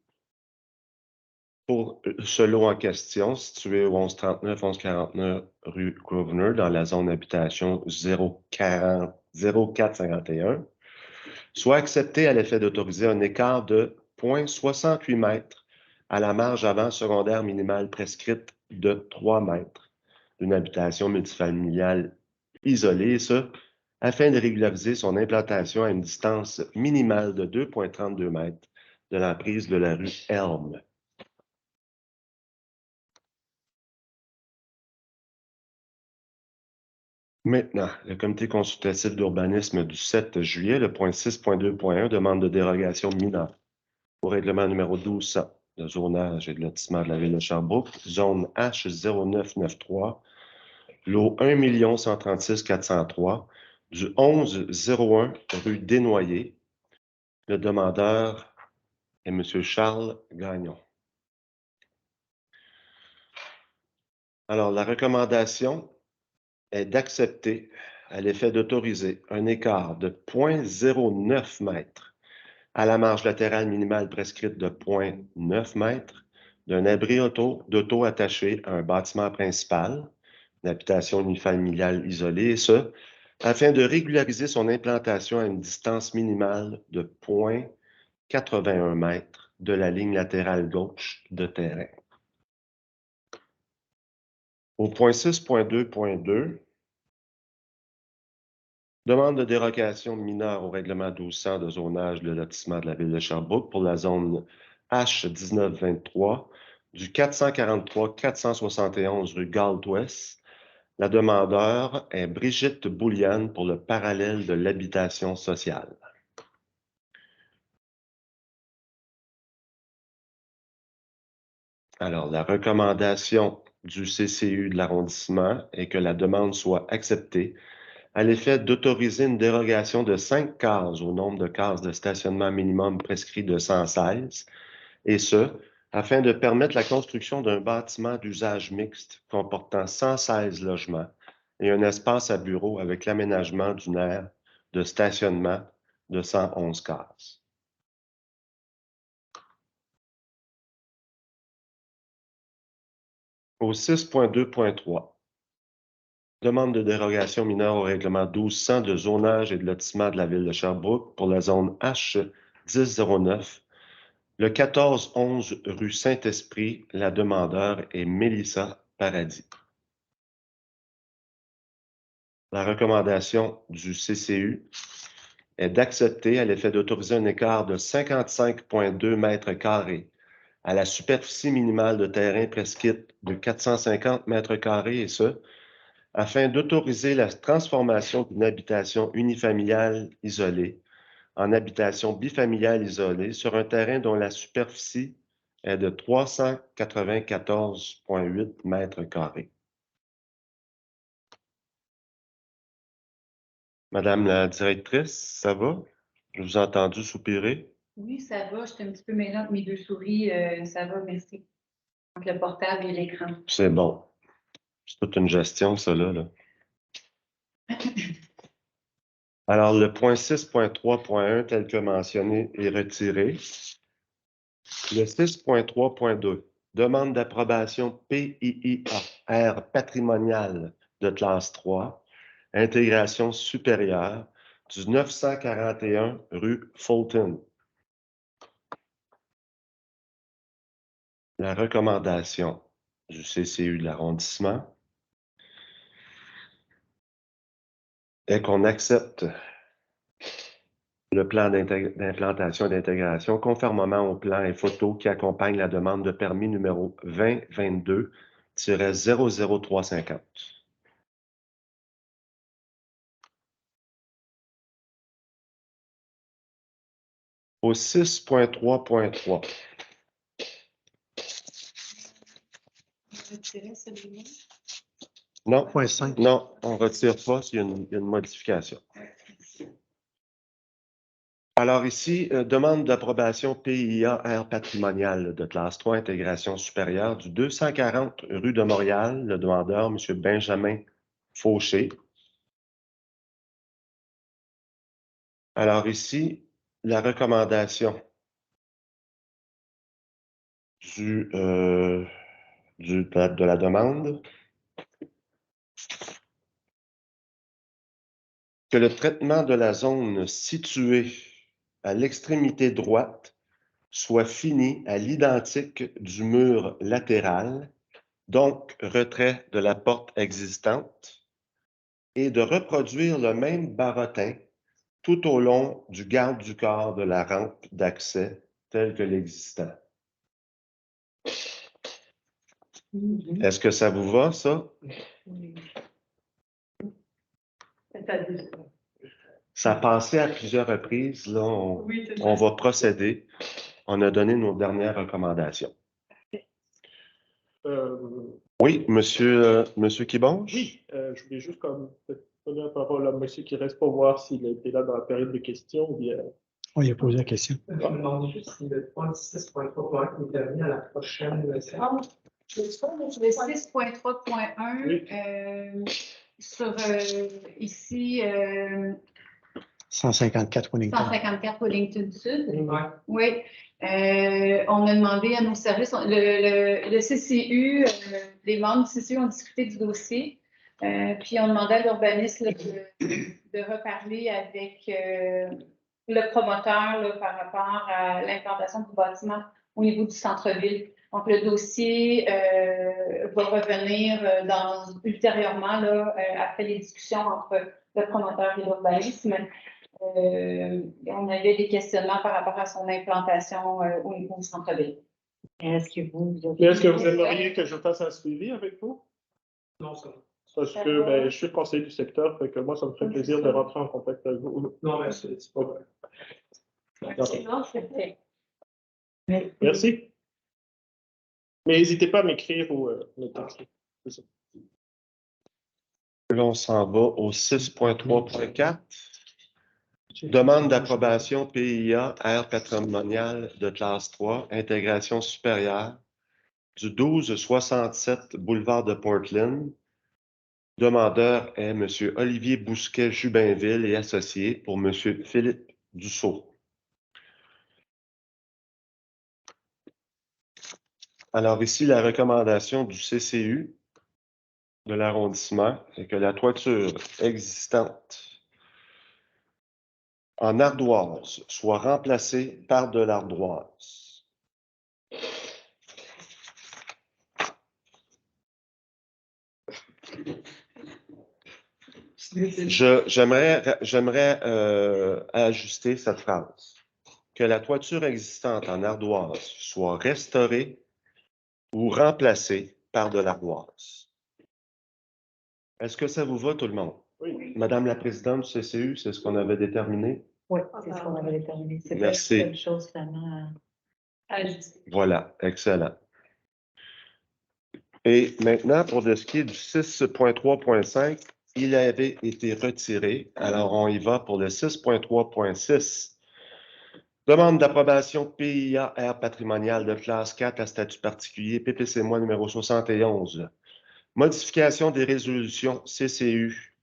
pour ce lot en question, situé au 1139, 1149 rue Grosvenor, dans la zone d'habitation 0451, soit accepté à l'effet d'autoriser un écart de 0,68 mètres à la marge avant secondaire minimale prescrite de 3 mètres d'une habitation multifamiliale isolée, ce, afin de régulariser son implantation à une distance minimale de 2,32 mètres de l'emprise de la rue Elm. Maintenant, le comité consultatif d'urbanisme du 7 juillet, le point 6.2.1, demande de dérogation mineure au règlement numéro 1200 de zonage et de lotissement de la ville de Sherbrooke, zone H0993, lot 1 136 403, du 1101 rue Desnoyers. Le demandeur est M. Charles Gagnon. Alors, la recommandation est d'accepter à l'effet d'autoriser un écart de 0,09 mètres à la marge latérale minimale prescrite de 0,9 mètres d'un abri d'auto attaché à un bâtiment principal, une habitation unifamiliale isolée, et ce, afin de régulariser son implantation à une distance minimale de 0,81 mètres de la ligne latérale gauche de terrain. Au point 6.2.2, demande de dérogation mineure au règlement 1200 de zonage de lotissement de la ville de Sherbrooke pour la zone H1923 du 443-471 rue Galt-Ouest. La demandeur est Brigitte Bouliane pour le parallèle de l'habitation sociale. Alors, la recommandation du CCU de l'arrondissement est que la demande soit acceptée à l'effet d'autoriser une dérogation de 5 cases au nombre de cases de stationnement minimum prescrit de 116, et ce, afin de permettre la construction d'un bâtiment d'usage mixte comportant 116 logements et un espace à bureau avec l'aménagement d'une aire de stationnement de 111 cases. Au 6.2.3, demande de dérogation mineure au règlement 1200 de zonage et de lotissement de la ville de Sherbrooke pour la zone H1009, le 1411 rue Saint-Esprit. La demandeur est Mélissa Paradis. La recommandation du CCU est d'accepter à l'effet d'autoriser un écart de 55,2 mètres carrés à la superficie minimale de terrain prescrite de 450 mètres carrés, et ce, afin d'autoriser la transformation d'une habitation unifamiliale isolée en habitation bifamiliale isolée sur un terrain dont la superficie est de 394,8 mètres carrés. Madame la directrice, ça va? Je vous ai entendu soupirer. Oui, ça va. J'étais un petit peu mêlée entre mes deux souris. Ça va, merci. Entre le portable et l'écran. C'est bon. C'est toute une gestion, ça, là. Alors, le point 6.3.1, tel que mentionné, est retiré. Le 6.3.2, demande d'approbation PIIA, patrimoniale de classe 3, intégration supérieure, du 941 rue Fulton. La recommandation du CCU de l'arrondissement est qu'on accepte le plan d'implantation et d'intégration conformément au plan et photos qui accompagnent la demande de permis numéro 2022-00350. Au 6.3.3. Non, Point 5. non, on ne retire pas s'il y a une modification. Alors ici, demande d'approbation PIA patrimoniale de classe 3, intégration supérieure du 240 rue de Montréal, le demandeur, M. Benjamin Fauché. Alors ici, la recommandation de la demande, que le traitement de la zone située à l'extrémité droite soit fini à l'identique du mur latéral, donc retrait de la porte existante, et de reproduire le même baratin tout au long du garde du corps de la rampe d'accès tel que l'existant. Est-ce que ça vous va, ça? Ça a passé à plusieurs reprises. Là, on va procéder. On a donné nos dernières recommandations. Oui, monsieur Kibonge? Oui, je voulais juste donner la parole à monsieur qui reste pour voir s'il était là dans la période de questions ou bien. On lui a posé la question. Je me demande juste si le point 6.3 est terminé à la prochaine séance. Le 6.3.1, Oui. sur ici 154 Wellington. 154 Wellington Sud. Ouais. Oui. On a demandé à nos services, le CCU, les membres du CCU ont discuté du dossier, puis on demandait à l'urbaniste de reparler avec le promoteur là, par rapport à l'implantation du bâtiment au niveau du centre-ville Donc, le dossier va revenir ultérieurement, là, après les discussions entre le promoteur et l'urbanisme. On avait des questionnements par rapport à son implantation au niveau du centre-ville. Est-ce que vous aimeriez que je fasse un suivi avec vous? Non, ça va. Parce que ben, je suis conseiller du secteur, fait que moi, ça me ferait plaisir de rentrer en contact avec vous. Non, mais c'est pas vrai. Non, c'est fait. Merci. Mais n'hésitez pas à m'écrire ou me texter. Là, on s'en va au 6.3.4. Demande d'approbation PIA aire patrimoniale de classe 3, intégration supérieure, du 1267 boulevard de Portland. Demandeur est M. Olivier Bousquet-Jubinville et associé pour M. Philippe Dussault. Alors ici, la recommandation du CCU de l'arrondissement est que la toiture existante en ardoise soit remplacée par de l'ardoise. J'aimerais ajuster cette phrase. Que la toiture existante en ardoise soit restaurée ou remplacée par de l'ardoise. Est-ce que ça vous va, tout le monde? Oui. Madame la présidente du CCU, c'est ce qu'on avait déterminé? Oui, c'est ce qu'on avait déterminé. C'est Merci. la seule chose vraiment à ajuster. Voilà, excellent. Et maintenant, pour ce qui est du 6.3.5, il avait été retiré. Alors, on y va pour le 6.3.6. Demande d'approbation PIA aire patrimoniale de classe 4 à statut particulier, PPC-moi numéro 71. Modification des résolutions CCU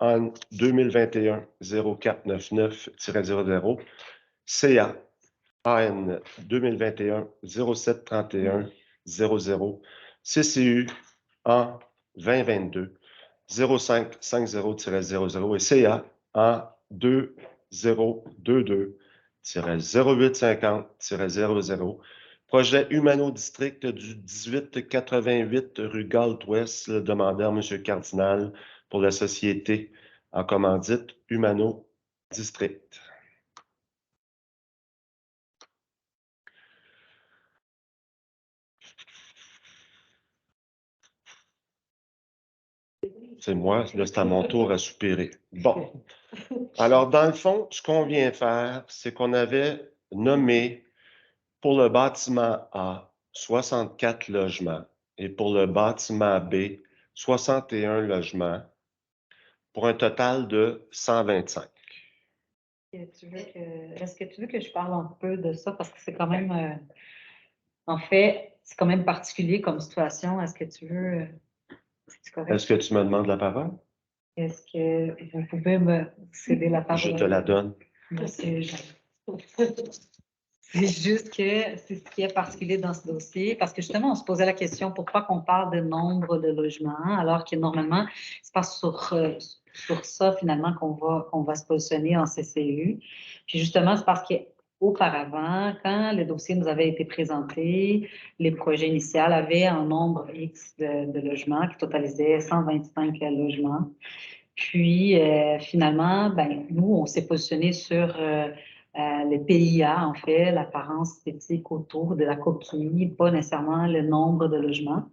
en 2021-0499-00, CA AN 2021-0731-00, CCU en 2022-0550-00 et CA en 2022-0850-00. Projet Humano-District du 1888 rue Galt-Ouest, le demandeur M. Cardinal pour la société en commandite Humano-District. C'est moi, là, c'est à mon tour à soupirer. Bon. Alors, dans le fond, ce qu'on vient faire, c'est qu'on avait nommé pour le bâtiment A 64 logements et pour le bâtiment B 61 logements pour un total de 125. Est-ce que tu veux que je parle un peu de ça? Parce que c'est quand même, en fait, c'est quand même particulier comme situation. Est-ce que tu veux, c'est correct? Est-ce que tu me demandes la parole? Est-ce que vous pouvez me céder la parole? Je te la donne. Monsieur Jean. C'est juste que c'est ce qui est particulier dans ce dossier, parce que justement, on se posait la question pourquoi qu'on parle de nombre de logements, alors que normalement, c'est pas sur ça finalement qu'on va se positionner en CCU. Puis justement, c'est parce qu'auparavant, quand le dossier nous avait été présenté, les projets initiaux avaient un nombre X de logements qui totalisait 125 logements. Puis finalement, ben, nous, on s'est positionné sur le PIA, en fait, l'apparence esthétique autour de la coquille, pas nécessairement le nombre de logements.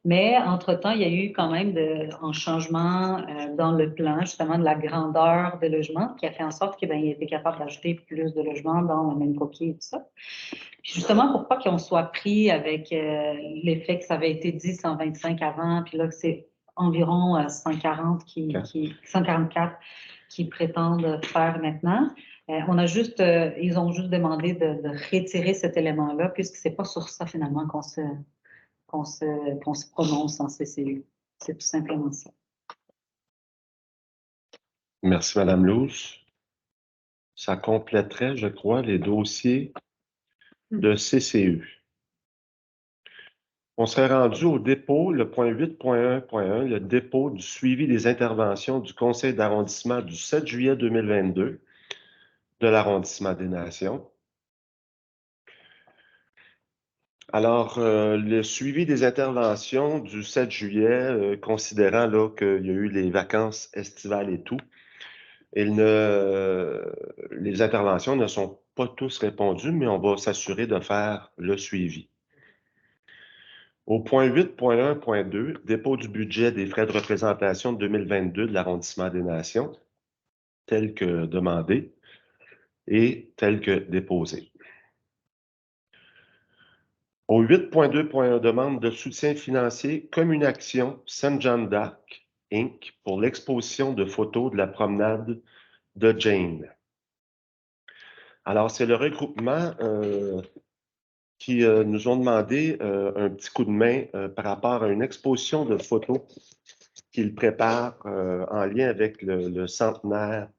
Mais entre-temps, il y a eu quand même un changement dans le plan, justement, de la grandeur des logements, qui a fait en sorte qu'il était capable d'ajouter plus de logements dans la même coquille et tout ça. Puis justement, pour pas qu'on soit pris avec l'effet que ça avait été dit 125 avant, puis là que c'est environ 140 144 qui prétendent faire maintenant. Ils ont juste demandé de retirer cet élément-là, puisque c'est pas sur ça finalement qu'on se prononce en CCU. C'est tout simplement ça. Merci, Mme Loos. Ça compléterait, je crois, les dossiers de CCU. On serait rendu au dépôt, le point 8.1.1, le dépôt du suivi des interventions du Conseil d'arrondissement du 7 juillet 2022 de l'arrondissement des Nations. Alors, le suivi des interventions du 7 juillet, considérant là, qu'il y a eu les vacances estivales et tout, les interventions ne sont pas tous répondues, mais on va s'assurer de faire le suivi. Au point 8.1.2, dépôt du budget des frais de représentation de 2022 de l'arrondissement des Nations, tel que demandé et tel que déposé. Au 8.2.1, demande de soutien financier Communaction Saint-Jean d'Arc, Inc. pour l'exposition de photos de la promenade de Jane. Alors, c'est le regroupement qui nous ont demandé un petit coup de main par rapport à une exposition de photos qu'ils préparent en lien avec le centenaire.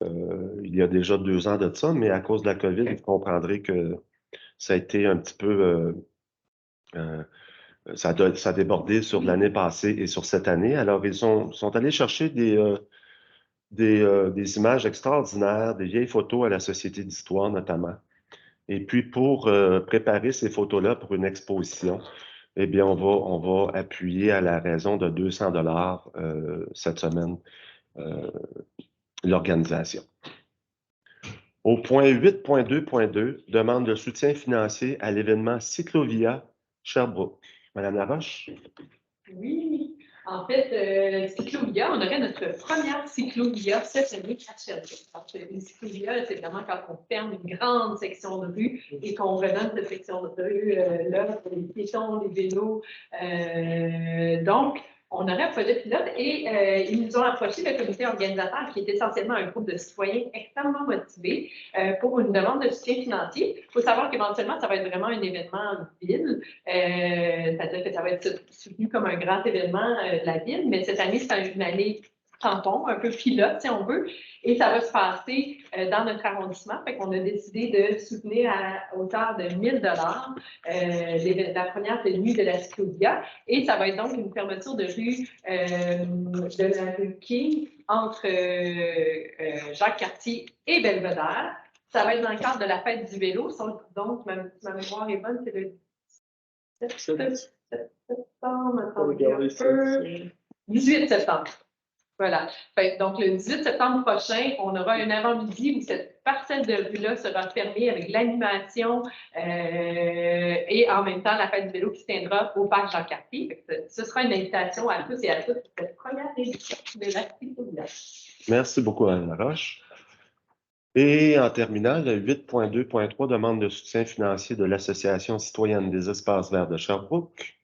Il y a déjà 2 ans de ça, mais à cause de la COVID, vous comprendrez que ça a été un petit peu... ça a débordé sur l'année passée et sur cette année. Alors, ils sont allés chercher des images extraordinaires, des vieilles photos à la Société d'histoire notamment. Et puis, pour préparer ces photos-là pour une exposition, eh bien, on va appuyer à la raison de 200 $ cette semaine l'organisation. Au point 8.2.2, demande de soutien financier à l'événement Cyclovia Sherbrooke. Madame Laroche? Oui, en fait, Cyclovia, on aurait notre première Cyclovia cette année à Sherbrooke. Donc, une Cyclovia, c'est vraiment quand on ferme une grande section de rue et qu'on redonne cette section de rue là pour les piétons, les vélos. Donc, on aurait un projet pilote et ils nous ont approché, le comité organisateur, qui est essentiellement un groupe de citoyens extrêmement motivés pour une demande de soutien financier. Il faut savoir qu'éventuellement, ça va être vraiment un événement en ville, c'est-à-dire que ça va être soutenu comme un grand événement de la ville, mais cette année, c'est une année tampon, un peu pilote, si on veut, et ça va se passer dans notre arrondissement. Fait qu'on a décidé de soutenir à hauteur de 1 000 $ la première tenue de la Cyclovia, et ça va être donc une fermeture de rue de la rue King entre Jacques-Cartier et Belvedere. Ça va être dans le cadre de la fête du vélo. Donc, ma mémoire est bonne, c'est le 17 septembre, attendez un peu. 18 septembre. Voilà. Donc, le 18 septembre prochain, on aura un avant-midi où cette parcelle de rue-là sera fermée avec l'animation et en même temps la fête du vélo qui se tiendra au parc Jean-Cartier. Ce sera une invitation à tous et à toutes pour cette première édition de la Cyclovia. Merci beaucoup, Anne Laroche. Et en terminant, le 8.2.3, demande de soutien financier de l'Association citoyenne des espaces verts de Sherbrooke.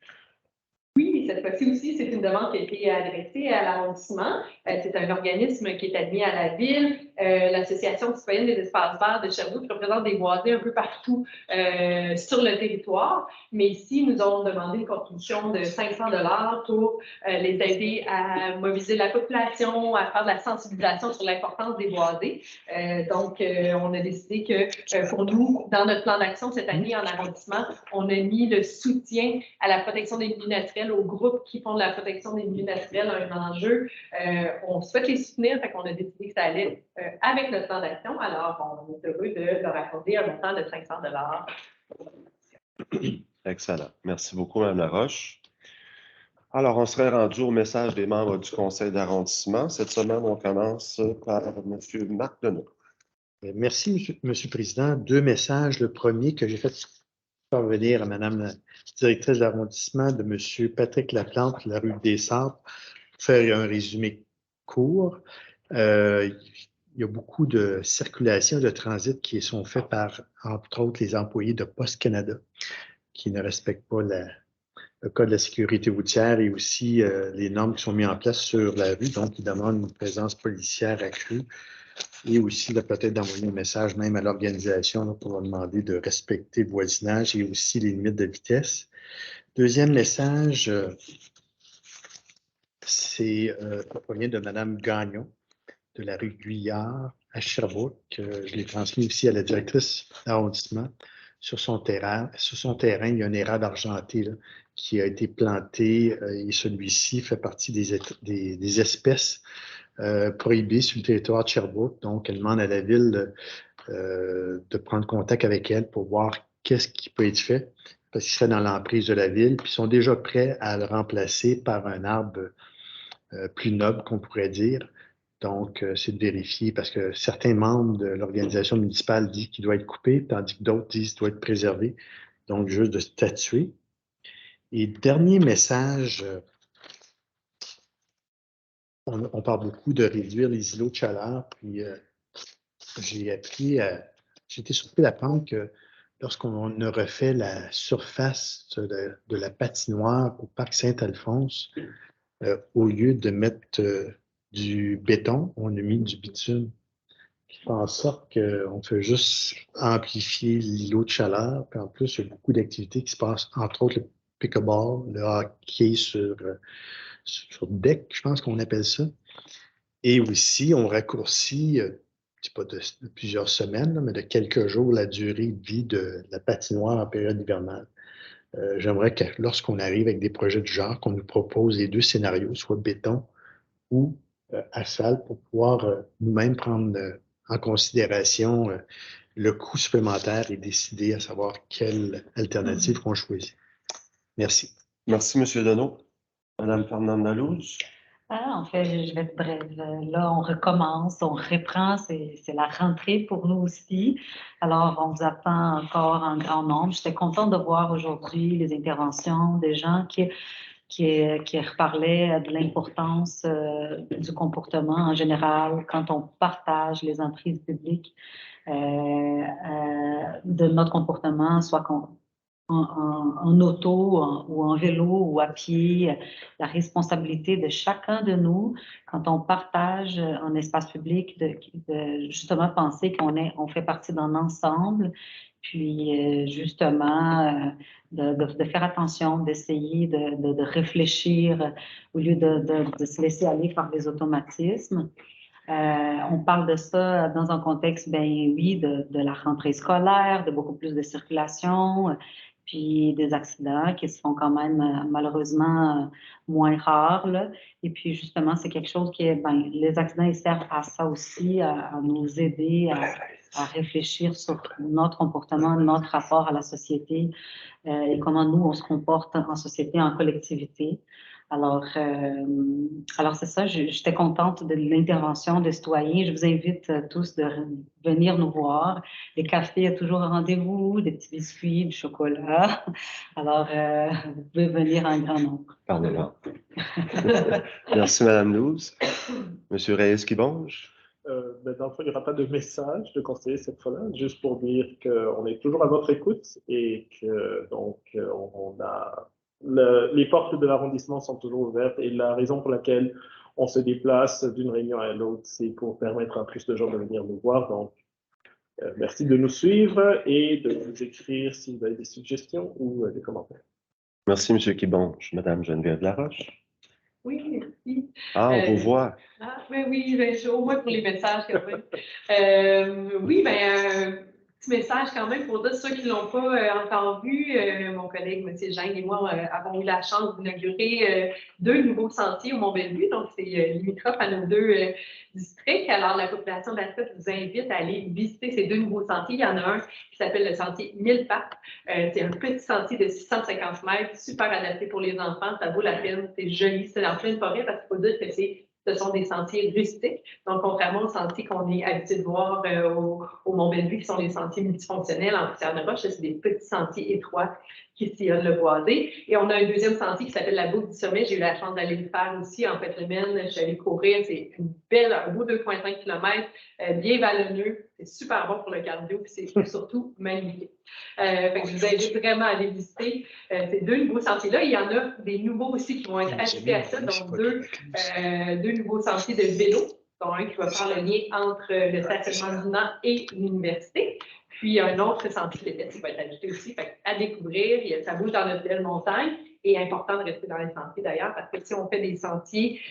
Oui, cette fois-ci aussi, c'est une demande qui a été adressée à l'arrondissement. C'est un organisme qui est admis à la ville. L'Association citoyenne des espaces verts de Sherbrooke représente des boisés un peu partout sur le territoire. Mais ici, nous avons demandé une contribution de 500 $ pour les aider à mobiliser la population, à faire de la sensibilisation sur l'importance des boisés. Donc, on a décidé que pour nous, dans notre plan d'action cette année en arrondissement, on a mis le soutien à la protection des milieux naturels, aux groupes qui font de la protection des milieux naturels un enjeu. On souhaite les soutenir, fait qu'on a décidé que ça allait avec notre plan d'action. Alors, on est heureux de leur accorder un montant de 500 $. Excellent. Merci beaucoup, Mme Laroche. Alors, on serait rendu au message des membres du conseil d'arrondissement. Cette semaine, on commence par M. Marc Deneau. Merci, M. le Président. 2 messages. Le premier que j'ai fait parvenir à Mme la directrice d'arrondissement de M. Patrick Laplante, la rue des Sables, pour faire un résumé court. Il y a beaucoup de circulation de transit qui sont faits par, entre autres, les employés de Poste Canada qui ne respectent pas le code de la sécurité routière et aussi les normes qui sont mises en place sur la rue. Donc, ils demandent une présence policière accrue et aussi peut-être d'envoyer un message même à l'organisation pour leur demander de respecter le voisinage et aussi les limites de vitesse. Deuxième message, c'est provient de Mme Gagnon de la rue Guyard à Sherbrooke. Je l'ai transmis aussi à la directrice d'arrondissement. Sur son terrain, il y a un érable argenté là, qui a été planté et celui-ci fait partie des espèces prohibées sur le territoire de Sherbrooke. Donc, elle demande à la ville de prendre contact avec elle pour voir qu'est-ce qui peut être fait parce qu'ils seraient dans l'emprise de la ville, puis ils sont déjà prêts à le remplacer par un arbre plus noble, qu'on pourrait dire. Donc, c'est de vérifier parce que certains membres de l'organisation municipale disent qu'il doit être coupé, tandis que d'autres disent qu'il doit être préservé. Donc, juste de statuer. Et dernier message, on parle beaucoup de réduire les îlots de chaleur, puis j'ai été surpris d'apprendre que lorsqu'on a refait la surface de la patinoire au parc Saint-Alphonse, au lieu de mettre du béton, on a mis du bitume, qui fait en sorte qu'on fait juste amplifier l'îlot de chaleur. Puis en plus, il y a beaucoup d'activités qui se passent, entre autres le pickleball, le hockey sur deck, je pense qu'on appelle ça. Et aussi, on raccourcit, c'est pas de plusieurs semaines, là, mais de quelques jours, la durée de vie de la patinoire en période hivernale. J'aimerais que lorsqu'on arrive avec des projets du genre, qu'on nous propose les deux scénarios, soit béton ou asphalte, pour pouvoir nous-mêmes prendre en considération le coût supplémentaire et décider à savoir quelle alternative qu'on choisit. Merci. Merci, M. Deneau. Mme Fernanda Luz. Ah, en fait, je vais être brève. Là, on recommence, on reprend, c'est la rentrée pour nous aussi. Alors, on vous attend encore en grand nombre. J'étais contente de voir aujourd'hui les interventions des gens qui reparlaient de l'importance du comportement en général quand on partage les emprises publiques de notre comportement, soit en auto ou en vélo ou à pied, la responsabilité de chacun de nous quand on partage un espace public, de justement penser on fait partie d'un ensemble, puis justement de faire attention, d'essayer de réfléchir au lieu de se laisser aller par les automatismes. On parle de ça dans un contexte, ben oui, de la rentrée scolaire, de beaucoup plus de circulation, puis des accidents qui se font quand même malheureusement moins rares, là. Et puis justement, c'est quelque chose qui est, ben, les accidents, ils servent à ça aussi, à nous aider à réfléchir sur notre comportement, notre rapport à la société et comment nous, on se comporte en société, en collectivité. Alors c'est ça, j'étais contente de l'intervention des citoyens. Je vous invite tous de venir nous voir. Les cafés, il y a toujours un rendez-vous, des petits biscuits, du chocolat. Alors, vous pouvez venir en grand nombre. Parlez-là. Merci, Mme Luz. M. Reyes-Kibonge. Dans le fond, il n'y aura pas de message de conseiller cette fois-là, juste pour dire qu'on est toujours à votre écoute et que donc les portes de l'arrondissement sont toujours ouvertes et la raison pour laquelle on se déplace d'une réunion à l'autre, c'est pour permettre à plus de gens de venir nous voir. Donc, merci de nous suivre et de nous écrire si vous avez des suggestions ou des commentaires. Merci, M. Kibonge. Mme Geneviève Laroche. Oui, merci. Ah, on vous voit. Ah, ben oui, au moins pour les messages quand même. Oui, petit message quand même pour dire ceux qui ne l'ont pas encore vu. Mon collègue, M. Gênes et moi avons eu la chance d'inaugurer 2 nouveaux sentiers au Mont-Bellevue. Donc, c'est limitrophe à nos 2 districts. Alors, la population d'Ascot vous invite à aller visiter ces 2 nouveaux sentiers. Il y en a un qui s'appelle le sentier 1000 pas. C'est un petit sentier de 650 mètres, super adapté pour les enfants. Ça vaut la peine. C'est joli. C'est en pleine forêt parce qu'il faut dire que ce sont des sentiers rustiques. Donc, contrairement aux sentiers qu'on est habitué de voir au Mont-Bellevue, qui sont les sentiers multifonctionnels en Poussière-de-Roche, c'est des petits sentiers étroits qui sillonnent le boisé. Et on a un deuxième sentier qui s'appelle la Boucle du Sommet. J'ai eu la chance d'aller le faire aussi en fin de semaine. Je suis allée courir. C'est un beau 2,5 km, bien vallonneux. C'est super bon pour le cardio, puis c'est surtout magnifique. Je vous invite vraiment à aller visiter ces 2 nouveaux sentiers-là. Il y en a des nouveaux aussi qui vont être ajoutés à ça, donc 2 nouveaux sentiers de vélo, dont un qui va faire le lien entre le stationnement du Nant et l'université. Puis un autre sentier de tête qui va être ajouté aussi. À découvrir, ça bouge dans notre belle montagne. Et important de rester dans les sentiers d'ailleurs, parce que si on fait des sentiers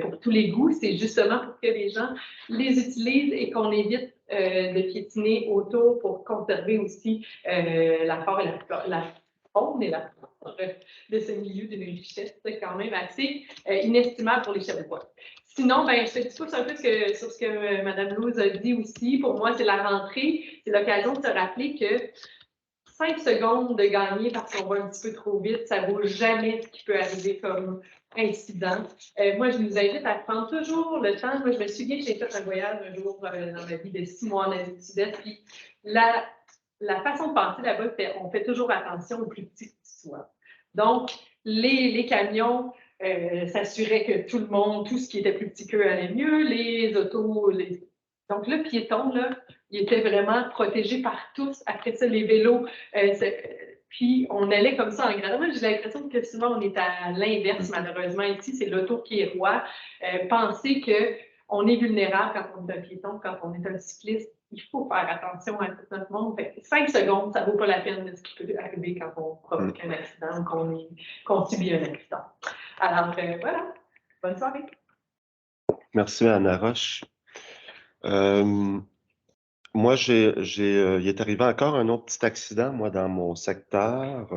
pour tous les goûts, c'est justement pour que les gens les utilisent et qu'on évite de piétiner autour pour conserver aussi la faune et la flore de ce milieu d'une richesse quand même assez inestimable pour les Chevreuils. Sinon, je te pousse un peu sur ce que Mme Luz a dit aussi. Pour moi, c'est la rentrée. C'est l'occasion de se rappeler que 5 secondes de gagner parce qu'on va un petit peu trop vite, ça vaut jamais ce qui peut arriver comme incident. Moi, je vous invite à prendre toujours le temps. Moi, je me souviens que j'ai fait un voyage un jour dans ma vie de 6 mois en Asie du Sud-Est, puis la façon de penser là-bas, c'est on fait toujours attention au plus petit que tu sois. Donc, les camions s'assuraient que tout le monde, tout ce qui était plus petit qu'eux allait mieux, les autos, donc le piéton, là, il était vraiment protégé par tous. Après ça, les vélos, puis on allait comme ça en gradin. Moi, j'ai l'impression que souvent, on est à l'inverse, malheureusement. Ici, c'est l'auto qui est roi. Pensez qu'on est vulnérable quand on est un piéton, quand on est un cycliste. Il faut faire attention à tout notre monde. Fait 5 secondes, ça ne vaut pas la peine de ce qui peut arriver quand on provoque un accident ou qu'on subit un accident. Alors, voilà. Bonne soirée. Merci, Anna Roche. Moi, il est arrivé encore un autre petit accident, moi, dans mon secteur,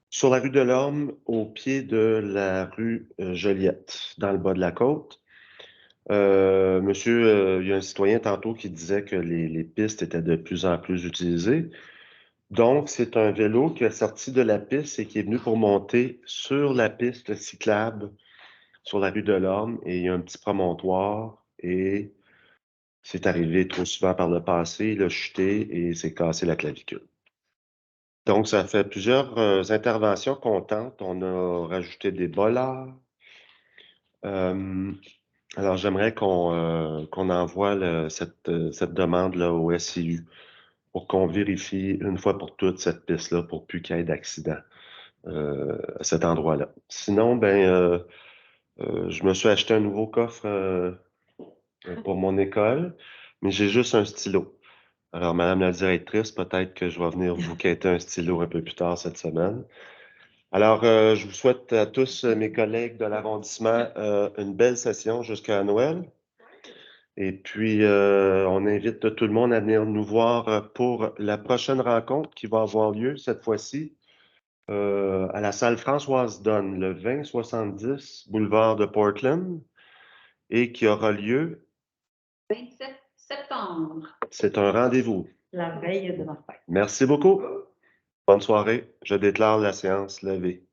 sur la rue de l'Orme, au pied de la rue Joliette, dans le bas de la côte. Il y a un citoyen tantôt qui disait que les pistes étaient de plus en plus utilisées. Donc, c'est un vélo qui est sorti de la piste et qui est venu pour monter sur la piste cyclable sur la rue de l'Orme. Et il y a un petit promontoire et c'est arrivé trop souvent par le passé. Il a chuté et s'est cassé la clavicule. Donc, ça fait plusieurs interventions qu'on tente. On a rajouté des bollards. Alors, j'aimerais qu'on envoie cette demande-là au SIU pour qu'on vérifie une fois pour toutes cette piste-là pour plus qu'il y ait d'accident à cet endroit-là. Sinon, je me suis acheté un nouveau coffre pour mon école, mais j'ai juste un stylo. Alors, Madame la directrice, peut-être que je vais venir vous quêter un stylo un peu plus tard cette semaine. Alors, je vous souhaite à tous, mes collègues de l'arrondissement, une belle session jusqu'à Noël. Et puis, on invite tout le monde à venir nous voir pour la prochaine rencontre qui va avoir lieu cette fois-ci à la salle Françoise Donne, le 2070 boulevard de Portland, et qui aura lieu 27 septembre, C'est un rendez-vous. la veille de ma fête. Merci beaucoup. Bonne soirée. Je déclare la séance levée.